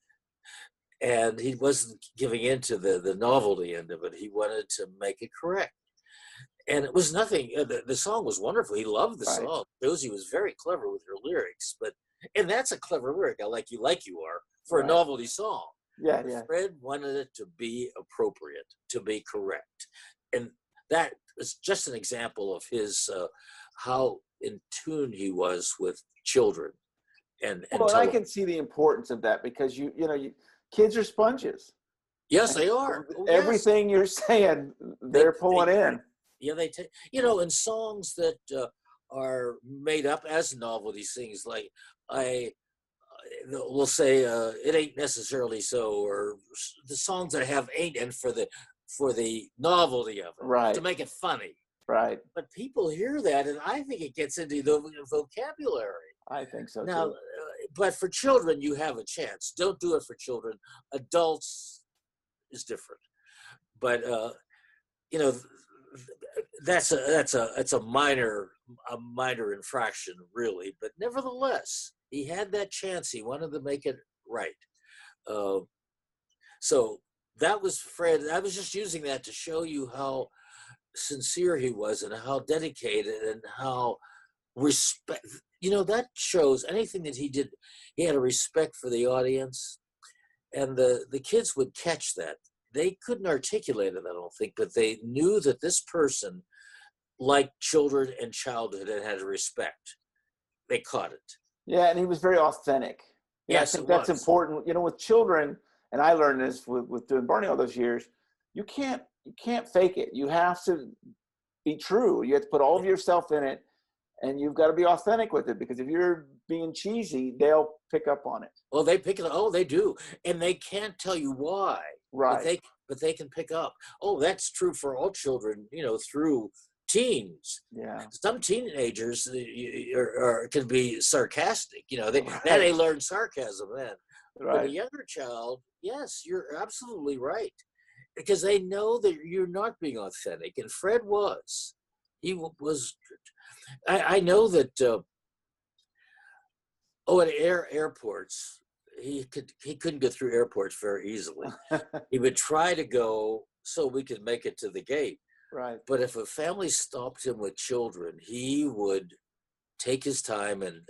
And he wasn't giving in to the novelty end of it. He wanted to make it correct. And it was nothing, the song was wonderful. He loved the song. Josie was very clever with her lyrics, and that's a clever lyric, I like you are, for a novelty song. Yeah. Fred wanted it to be appropriate, to be correct. And that is just an example of his, how in tune he was with children. And I can see the importance of that because you know, kids are sponges. Yes, they are. Everything you're saying, they're pulling in. Yeah, they take, you know, and songs that are made up as novelty things, like we'll say it ain't necessarily so, or the songs that have ain't in for the novelty of it, to make it funny. Right. But people hear that, and I think it gets into the vocabulary. I think so now, too. But for children, you have a chance. Don't do it for children. Adults is different. But you know, that's a minor infraction, really. But nevertheless, he had that chance. He wanted to make it right. So that was Fred. I was just using that to show you how sincere he was and how dedicated and how respect. You know, that shows anything that he did. He had a respect for the audience, and the kids would catch that. They couldn't articulate it, I don't think, but they knew that this person liked children and childhood and had a respect. They caught it. Yeah, and he was very authentic. Yes, I think that's important. You know, with children, and I learned this with doing Barney all those years, you can't fake it. You have to be true. You have to put all of yourself in it, and you've got to be authentic with it, because if you're being cheesy, they'll pick up on it. Well, they pick it up. Oh, they do. And they can't tell you why. Right. But they can pick up. Oh, that's true for all children, you know, through teens. Yeah. Some teenagers can be sarcastic. You know, they learn sarcasm then. Right. But a younger child, yes, you're absolutely right. Because they know that you're not being authentic. And Fred was. He was. I know that, at airports, he couldn't get through airports very easily. He would try to go so we could make it to the gate. Right. But if a family stopped him with children, he would take his time and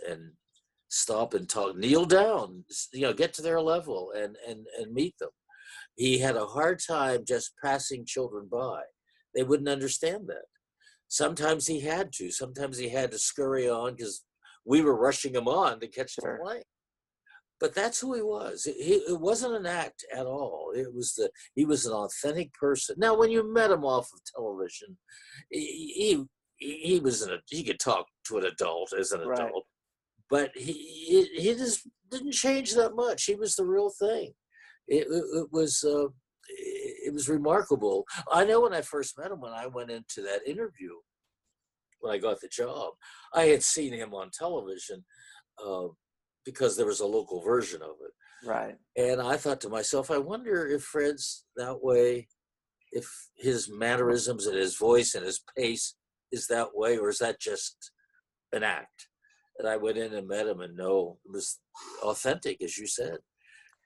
stop and talk, kneel down, get to their level and meet them. He had a hard time just passing children by. They wouldn't understand that. Sometimes he had to scurry on because we were rushing him on to catch the plane. But that's who he was. It wasn't an act at all. He was an authentic person. Now, when you met him off of television, he could talk to an adult as an adult, but he just didn't change that much. He was the real thing. It was remarkable. I know when I first met him, when I went into that interview, when I got the job, I had seen him on television. Because there was a local version of it. Right. And I thought to myself, I wonder if Fred's that way, if his mannerisms and his voice and his pace is that way, or is that just an act? And I went in and met him, and no, it was authentic, as you said.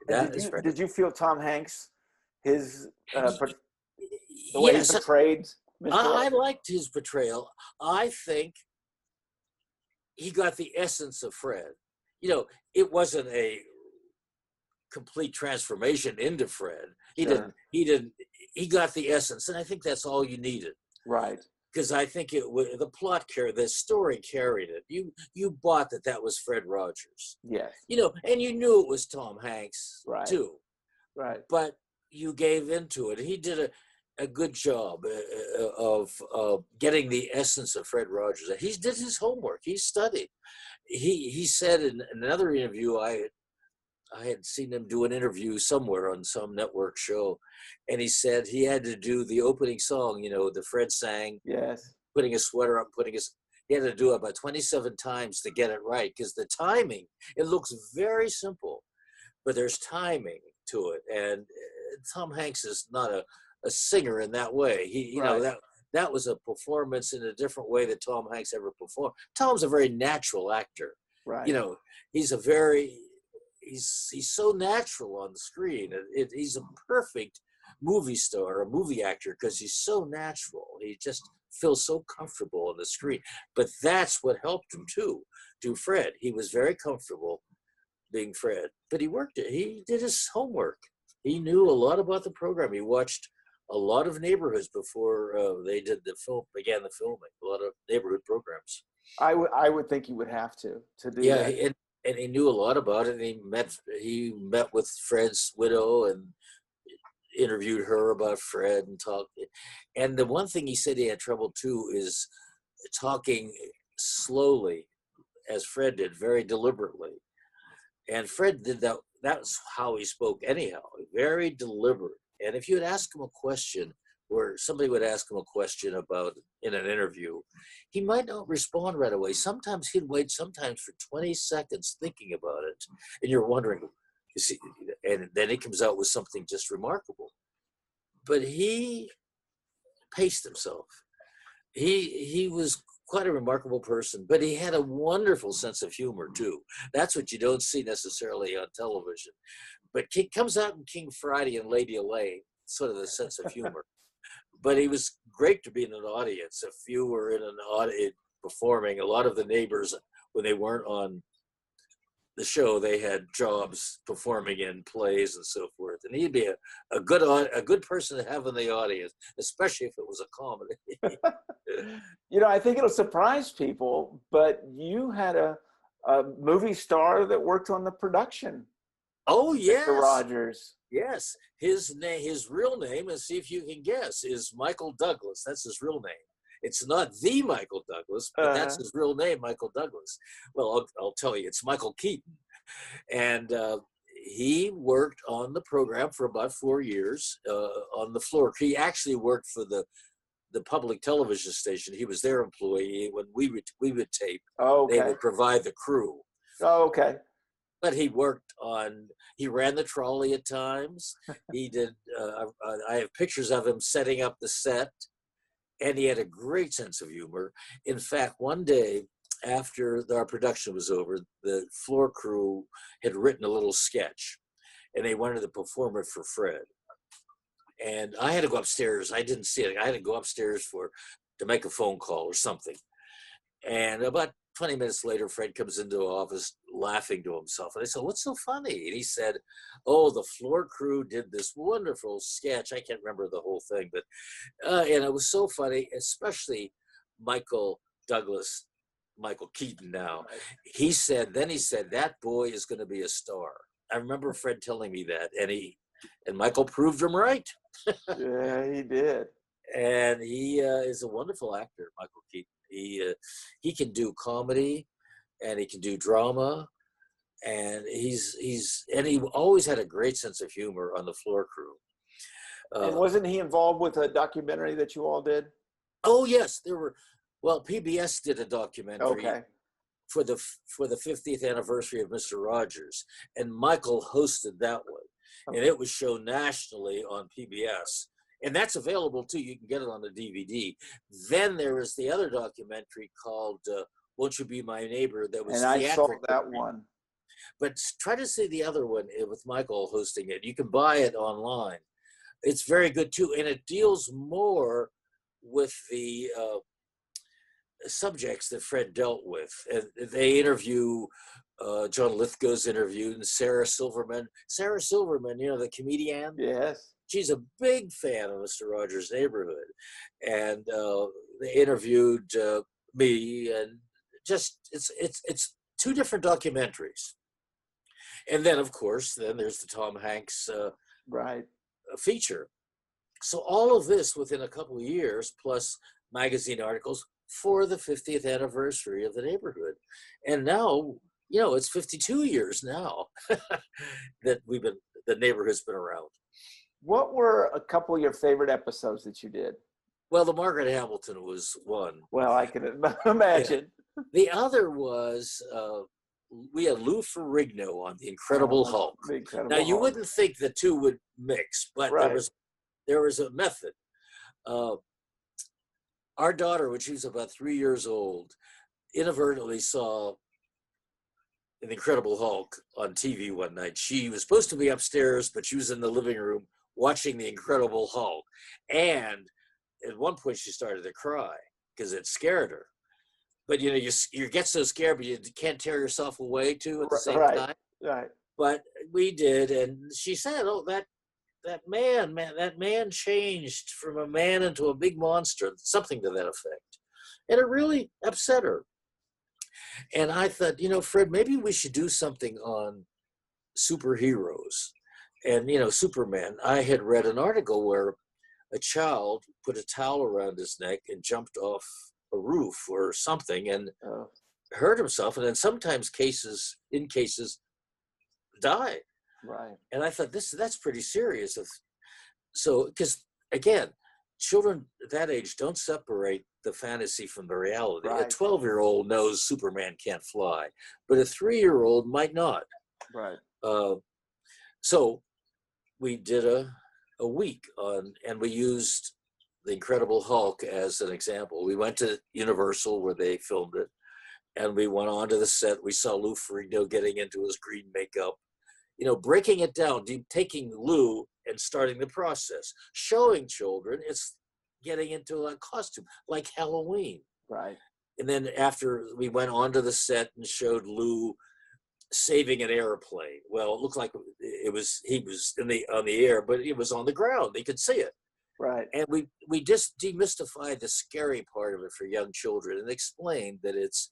Did you feel Tom Hanks, the way he portrayed Mr. I liked his portrayal. I think he got the essence of Fred. It wasn't a complete transformation into Fred. He got the essence, and I think that's all you needed. Right. Because I think the plot carried, the story carried it. You bought that was Fred Rogers. Yes. And you knew it was Tom Hanks too. Right. But you gave into it. He did a good job of getting the essence of Fred Rogers. He did his homework. He studied. He said in another interview, I had seen him do an interview somewhere on some network show, and he said he had to do the opening song, the Fred sang, putting his sweater up, he had to do it about 27 times to get it right, because the timing, it looks very simple, but there's timing to it. And Tom Hanks is not a singer in that way. That was a performance in a different way that Tom Hanks ever performed. Tom's a very natural actor. Right. He's so natural on the screen. He's a perfect movie star, a movie actor, because he's so natural. He just feels so comfortable on the screen. But that's what helped him too, do Fred. He was very comfortable being Fred, but he worked it. He did his homework. He knew a lot about the program. He watched a lot of neighborhoods before they began the filming. A lot of neighborhood programs. I would think you would have to do that. Yeah, and he knew a lot about it. And he met with Fred's widow and interviewed her about Fred and talked. And the one thing he said he had trouble too is talking slowly, as Fred did, very deliberately. And Fred did that. That's how he spoke anyhow, very deliberate. And if you would ask him a question, or somebody would ask him a question about in an interview, he might not respond right away. Sometimes he'd wait for 20 seconds thinking about it. And you're wondering, and then he comes out with something just remarkable. But he paced himself. He was quite a remarkable person, but he had a wonderful sense of humor too. That's what you don't see necessarily on television. But he comes out in King Friday and Lady Elaine, sort of the sense of humor. But he was great to be in an audience. If you were in an audience performing, a lot of the neighbors, when they weren't on the show, they had jobs performing in plays and so forth. And he'd be a good person to have in the audience, especially if it was a comedy. I think it'll surprise people, but you had a movie star that worked on the production. Oh, yes. Mr. Rogers. Yes. His real name, and see if you can guess, is Michael Douglas. That's his real name. It's not the Michael Douglas, but that's his real name, Michael Douglas. Well, I'll tell you, it's Michael Keaton. And he worked on the program for about 4 years on the floor. He actually worked for the public television station. He was their employee. When we would tape, they would provide the crew. Oh, okay. But he ran the trolley at times. He did, I have pictures of him setting up the set, and he had a great sense of humor. In fact, one day after our production was over, the floor crew had written a little sketch, and they wanted to perform it for Fred. And I had to go upstairs. I didn't see it. I had to go upstairs to make a phone call or something. And about 20 minutes later, Fred comes into the office laughing to himself. And I said, "What's so funny?" And he said, "Oh, the floor crew did this wonderful sketch." I can't remember the whole thing, but and it was so funny, especially Michael Keaton now. He said, "That boy is going to be a star." I remember Fred telling me that, and Michael proved him right. Yeah, he did. And he is a wonderful actor, Michael Keaton. He can do comedy, and he can do drama, and he always had a great sense of humor on the floor crew. And wasn't he involved with a documentary that you all did? Oh yes, PBS did a documentary for the 50th anniversary of Mr. Rogers, and Michael hosted that one, and it was shown nationally on PBS. And that's available too. You can get it on the DVD. Then there was the other documentary called "Won't You Be My Neighbor?" That was I saw that one. But try to see the other one with Michael hosting it. You can buy it online. It's very good too, and it deals more with the subjects that Fred dealt with. And they interview John Lithgow's interviewed, and Sarah Silverman. Sarah Silverman, the comedian. Yes. She's a big fan of Mr. Rogers' Neighborhood, and they interviewed me, and just it's two different documentaries. And then, of course, there's the Tom Hanks feature. So all of this within a couple of years, plus magazine articles for the 50th anniversary of the neighborhood, and now it's 52 years now that the neighborhood's been around. What were a couple of your favorite episodes that you did? Well, the Margaret Hamilton was one. Well, I can imagine. Yeah. The other was we had Lou Ferrigno on The Incredible Hulk. Now, you wouldn't think the two would mix, but there was a method. Our daughter, when she was about 3 years old, inadvertently saw The Incredible Hulk on TV one night. She was supposed to be upstairs, but she was in the living room watching The Incredible Hulk. And at one point she started to cry because it scared her. But you get so scared, but you can't tear yourself away too at the same time. Right. But we did, and she said, "Oh, that man changed from a man into a big monster," something to that effect. And it really upset her. And I thought, Fred, maybe we should do something on superheroes. And, Superman. I had read an article where a child put a towel around his neck and jumped off a roof or something and hurt himself. And then sometimes cases die. Right. And I thought that's pretty serious. So, because again, children that age don't separate the fantasy from the reality. Right. A 12-year-old knows Superman can't fly, but a 3-year-old might not. Right. So we did a week and we used The Incredible Hulk as an example. We went to Universal where they filmed it, and we went onto the set. We saw Lou Ferrigno getting into his green makeup, breaking it down, taking Lou and starting the process, showing children it's getting into a costume like Halloween. Right. And then after we went onto the set and showed Lou saving an airplane. Well, it looked like he was on the air, but it was on the ground. They could see it. Right. And we just demystified the scary part of it for young children and explained that it's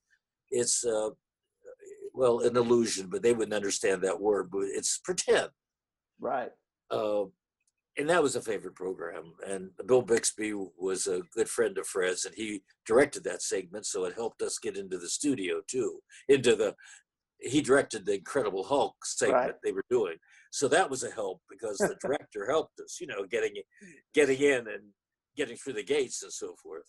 an illusion, but they wouldn't understand that word, but it's pretend. Right. And that was a favorite program. And Bill Bixby was a good friend of Fred's, and he directed that segment, so it helped us get into the studio too. He directed the Incredible Hulk segment they were doing. So that was a help because the director helped us, getting in and getting through the gates and so forth.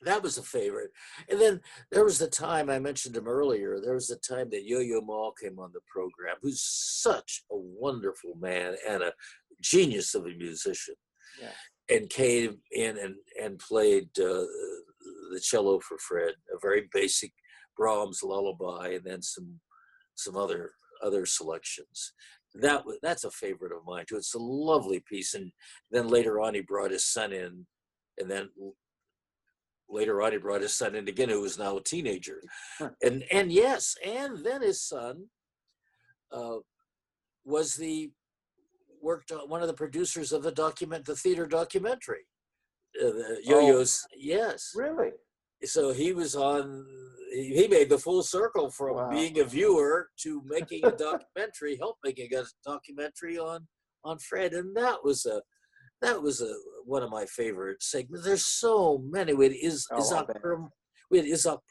That was a favorite. And then there was the time, I mentioned him earlier, there was the time that Yo-Yo Ma came on the program, who's such a wonderful man and a genius of a musician. Yeah. And came in and played the cello for Fred, a very basic Brahms' Lullaby, and then some other selections. That's a favorite of mine too. It's a lovely piece. And then later on, he brought his son in, and then later on, he brought his son in again, who was now a teenager. And yes, and then his son worked on one of the producers of the theater documentary. Yo-Yo's, yes. Really? So he was he made the full circle from being a viewer to making a documentary, helped making a documentary on Fred. And that was one of my favorite segments. There's so many. We had Isak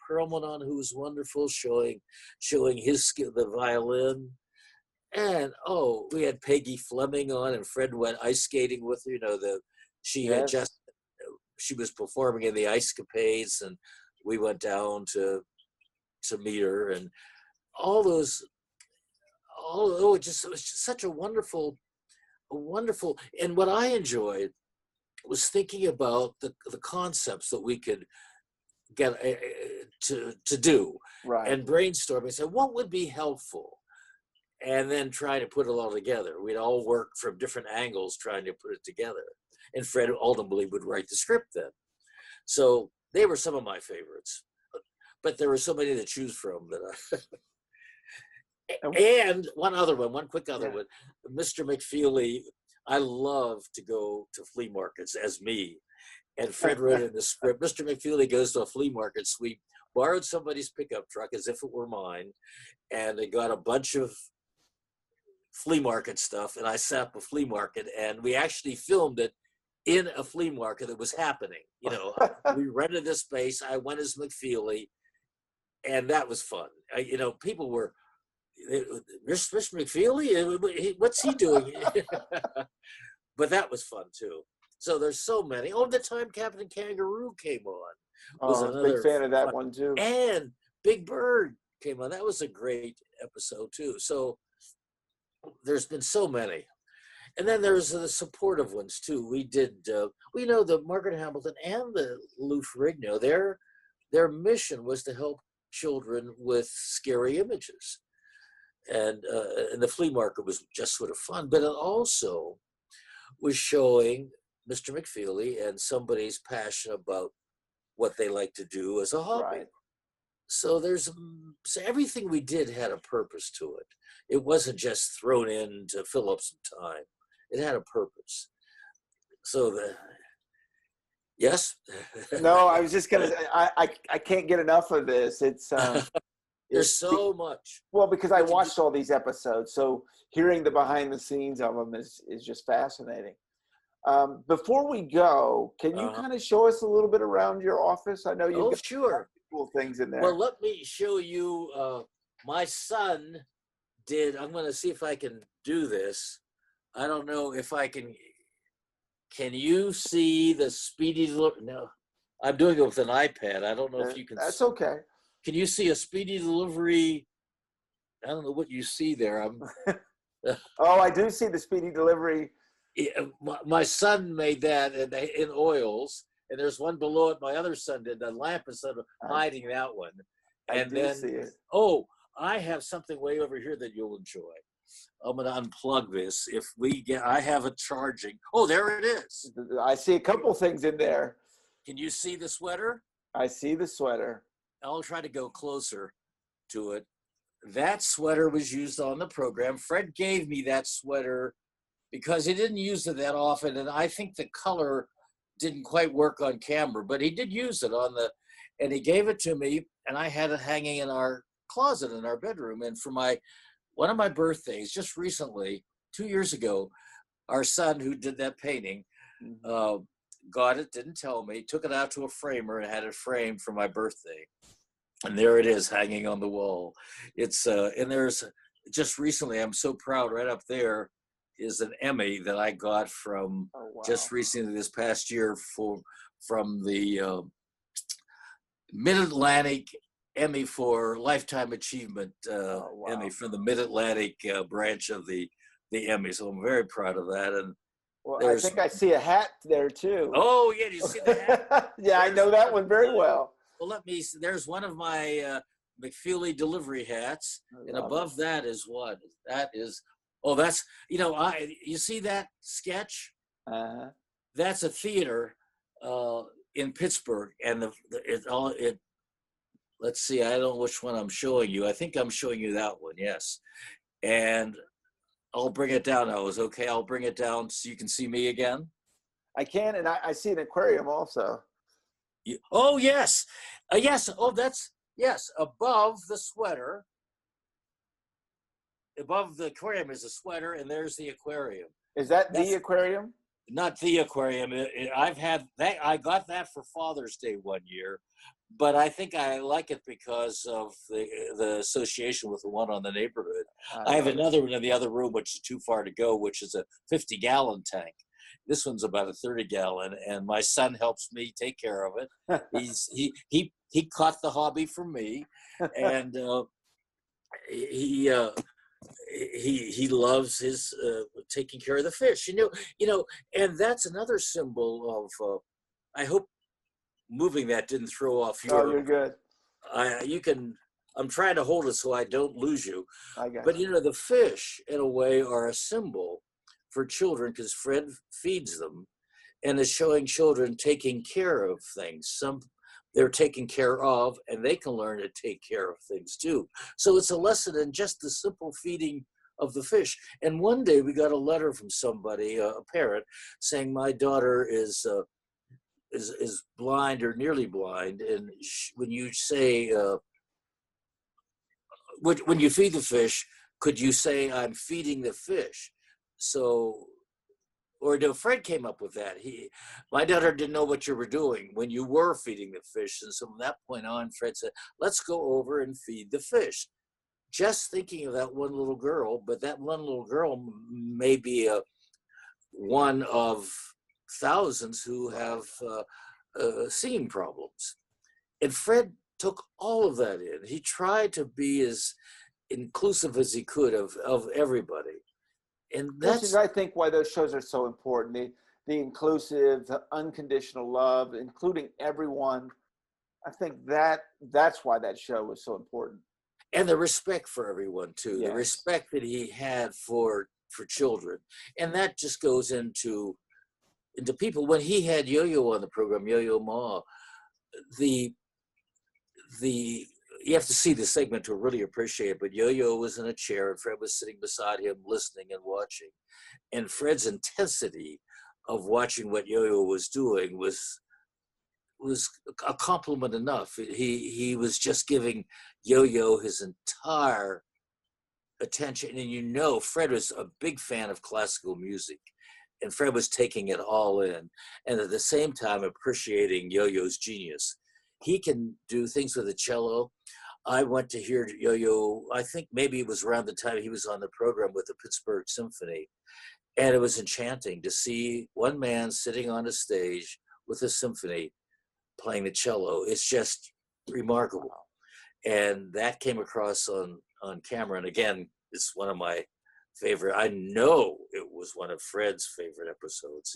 Perlman on, who was wonderful, showing his skill, the violin. And we had Peggy Fleming on, and Fred went ice skating with her. She was performing in the Ice Capades, and we went down to meet her, and it was just such a wonderful. And what I enjoyed was thinking about the concepts that we could get to do, right, and brainstorming. Say what would be helpful, and then try to put it all together. We'd all work from different angles trying to put it together. And Fred ultimately would write the script then. So they were some of my favorites. But there were so many to choose from that And one quick other one. Mr. McFeely, I love to go to flea markets as me. And Fred wrote in the script, Mr. McFeely goes to a flea market. So we borrowed somebody's pickup truck as if it were mine. And they got a bunch of flea market stuff. And I set up a flea market. And we actually filmed it in a flea market that was happening. We rented this space. I went as McFeely, and that was fun. People were, Mr. McFeely, what's he doing? But that was fun too. So there's so many. The time Captain Kangaroo came on. I was a big fan of that one too. And Big Bird came on. That was a great episode too. So there's been so many. And then there's the supportive ones too. We did, the Margaret Hamilton and the Lou Ferrigno, their mission was to help children with scary images. And the flea market was just sort of fun, but it also was showing Mr. McFeely and somebody's passion about what they like to do as a hobby. Right. So so everything we did had a purpose to it. It wasn't just thrown in to fill up some time. It had a purpose. So yes. No, I was just gonna. I can't get enough of this. It's there's so much. Well, because I watched all these episodes, so hearing the behind the scenes of them is just fascinating. Before we go, can you kind of show us a little bit around your office? I know you've got sure. Cool things in there. Well, let me show you. My son did. I'm going to see if I can do this. I don't know if I can. Can you see the Speedy? No, I'm doing it with an iPad. I don't know if you can. That's okay. Can you see a Speedy delivery? I don't know what you see there. I do see the Speedy delivery. My son made that in oils, and there's one below it. My other son did. The lamp is sort of hiding that one. And then, see it. I have something way over here that you'll enjoy. I'm going to unplug this. I have it charging. Oh, there it is. I see a couple things in there. Can you see the sweater? I see the sweater. I'll try to go closer to it. That sweater was used on the program. Fred gave me that sweater because he didn't use it that often, and I think the color didn't quite work on camera, but he did use it and he gave it to me, and I had it hanging in our closet in our bedroom. And for one of my birthdays, just recently, 2 years ago, our son who did that painting got it, didn't tell me, took it out to a framer and had it framed for my birthday. And there it is hanging on the wall. It's and there's just recently, I'm so proud, right up there is an Emmy that I got from just recently this past year from the Mid-Atlantic Emmy for Lifetime Achievement, Emmy from the Mid-Atlantic branch of the Emmy. So I'm very proud of that. And I think I see a hat there too. Oh yeah, do you see the hat? Yeah, I know that one very well. Well, let me see. There's one of my McFeely delivery hats, and above that is what? That is, oh, that's, you see that sketch? Uh-huh. That's a theater in Pittsburgh, and let's see, I don't know which one I'm showing you. I think I'm showing you that one, yes. And I'll bring it down, Oz. Okay, I'll bring it down so you can see me again. I can, and I see an aquarium also. Oh, yes. Yes. Oh, yes. Above the sweater, above the aquarium is a sweater, and there's the aquarium. Is that the aquarium? Not the aquarium. I've had that. I got that for Father's Day one year, but I think I like it because of the association with the one on the neighborhood. I have another one in the other room, which is too far to go, which is a 50-gallon tank. This one's about a 30-gallon, and my son helps me take care of it. He caught the hobby from me, and he loves his taking care of the fish. And that's another symbol of. I hope moving that didn't throw off your. Oh, you're good. I'm trying to hold it so I don't lose you. I got but you. The fish, in a way, are a symbol for children because Fred feeds them, and is showing children taking care of things. They're taken care of, and they can learn to take care of things too. So it's a lesson in just the simple feeding of the fish. And one day we got a letter from somebody, a parent, saying my daughter is blind or nearly blind, and when you say when you feed the fish, could you say I'm feeding the fish? So. Or no, Fred came up with that. My daughter didn't know what you were doing when you were feeding the fish. And so from that point on, Fred said, let's go over and feed the fish. Just thinking of that one little girl, but that one little girl may be one of thousands who have seeing problems. And Fred took all of that in. He tried to be as inclusive as he could of everybody. And which is, I think, why those shows are so important. The inclusive, the unconditional love, including everyone. I think that's why that show was so important. And the respect for everyone too. Yes. The respect that he had for children, and that just goes into people. When he had Yo-Yo on the program, Yo-Yo Ma, you have to see the segment to really appreciate it, but Yo-Yo was in a chair and Fred was sitting beside him listening and watching. And Fred's intensity of watching what Yo-Yo was doing was a compliment enough. He was just giving Yo-Yo his entire attention. And Fred was a big fan of classical music, and Fred was taking it all in. And at the same time appreciating Yo-Yo's genius. He can do things with the cello. I went to hear Yo-Yo, I think maybe it was around the time he was on the program with the Pittsburgh Symphony. And it was enchanting to see one man sitting on a stage with a symphony playing the cello. It's just remarkable. And that came across on camera. And again, it's one of my favorite. I know it was one of Fred's favorite episodes.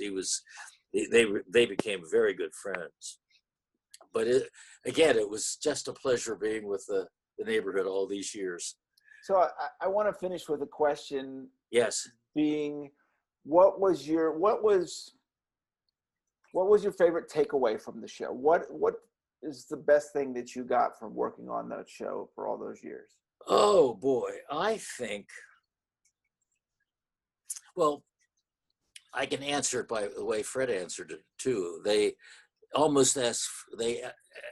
They became very good friends. But it was just a pleasure being with the neighborhood all these years. So I want to finish with a question. Yes. Being, what was your favorite takeaway from the show? What is the best thing that you got from working on that show for all those years? Oh boy, I think. Well, I can answer it by the way Fred answered it too. They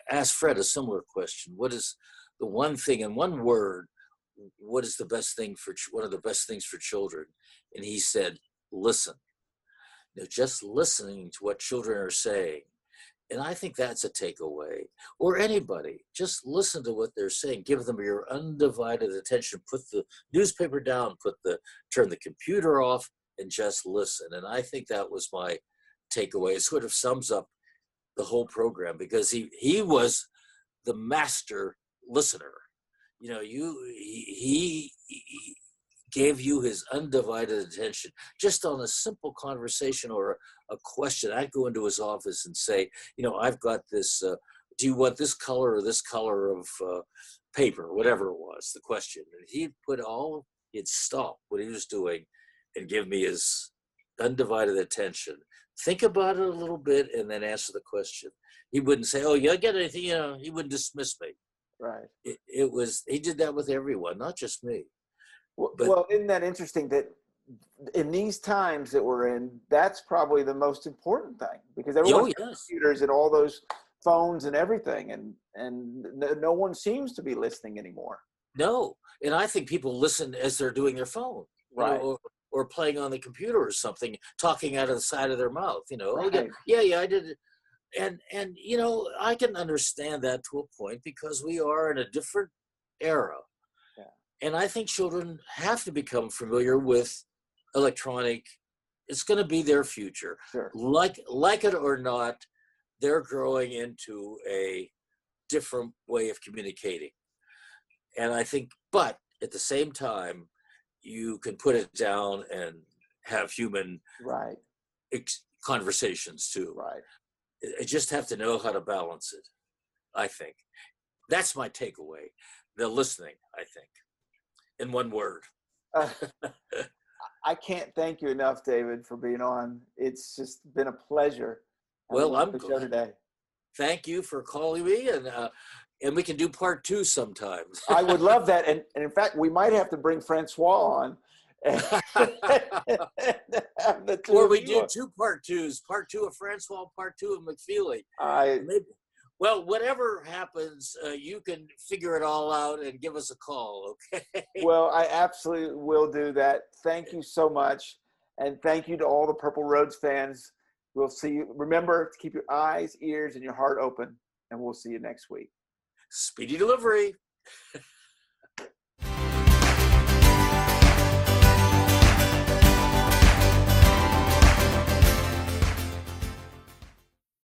asked Fred a similar question. What is the one thing in one word? What is the best thing one of the best things for children? And he said, listen. Just listening to what children are saying. And I think that's a takeaway. Or anybody, just listen to what they're saying. Give them your undivided attention. Put the newspaper down, turn the computer off, and just listen. And I think that was my takeaway. It sort of sums up the whole program because he was the master listener. He gave you his undivided attention just on a simple conversation or a question. I'd go into his office and say, I've got this, do you want this color or this color of paper, whatever it was, the question. And he'd stop what he was doing and give me his undivided attention. Think about it a little bit and then answer the question. He wouldn't say, "Oh, you get anything?" He wouldn't dismiss me. Right. He did that with everyone, not just me. Well, isn't that interesting that in these times that we're in, that's probably the most important thing, because everyone's got computers and all those phones and everything, and no one seems to be listening anymore. No, and I think people listen as they're doing their phone, right, or playing on the computer or something, talking out of the side of their mouth. Right. Oh yeah, I did it. And I can understand that to a point, because we are in a different era. Yeah. And I think children have to become familiar with electronic. It's going to be their future. Sure. Like it or not, they're growing into a different way of communicating. And I think, but at the same time, you can put it down and have human conversations too. Right. You just have to know how to balance it, I think. That's my takeaway. The listening, I think, in one word. I can't thank you enough, David, for being on. It's just been a pleasure. Well, I'm the show today. Thank you for calling me, and we can do part 2 sometime. I would love that, and in fact, we might have to bring Francois on. Or we do 2 part 2s, part 2 of Francois, part 2 of McFeely. Well, whatever happens, you can figure it all out and give us a call, okay? Well, I absolutely will do that. Thank you so much. And thank you to all the Purple Roads fans. We'll see you. Remember to keep your eyes, ears, and your heart open. And we'll see you next week. Speedy delivery.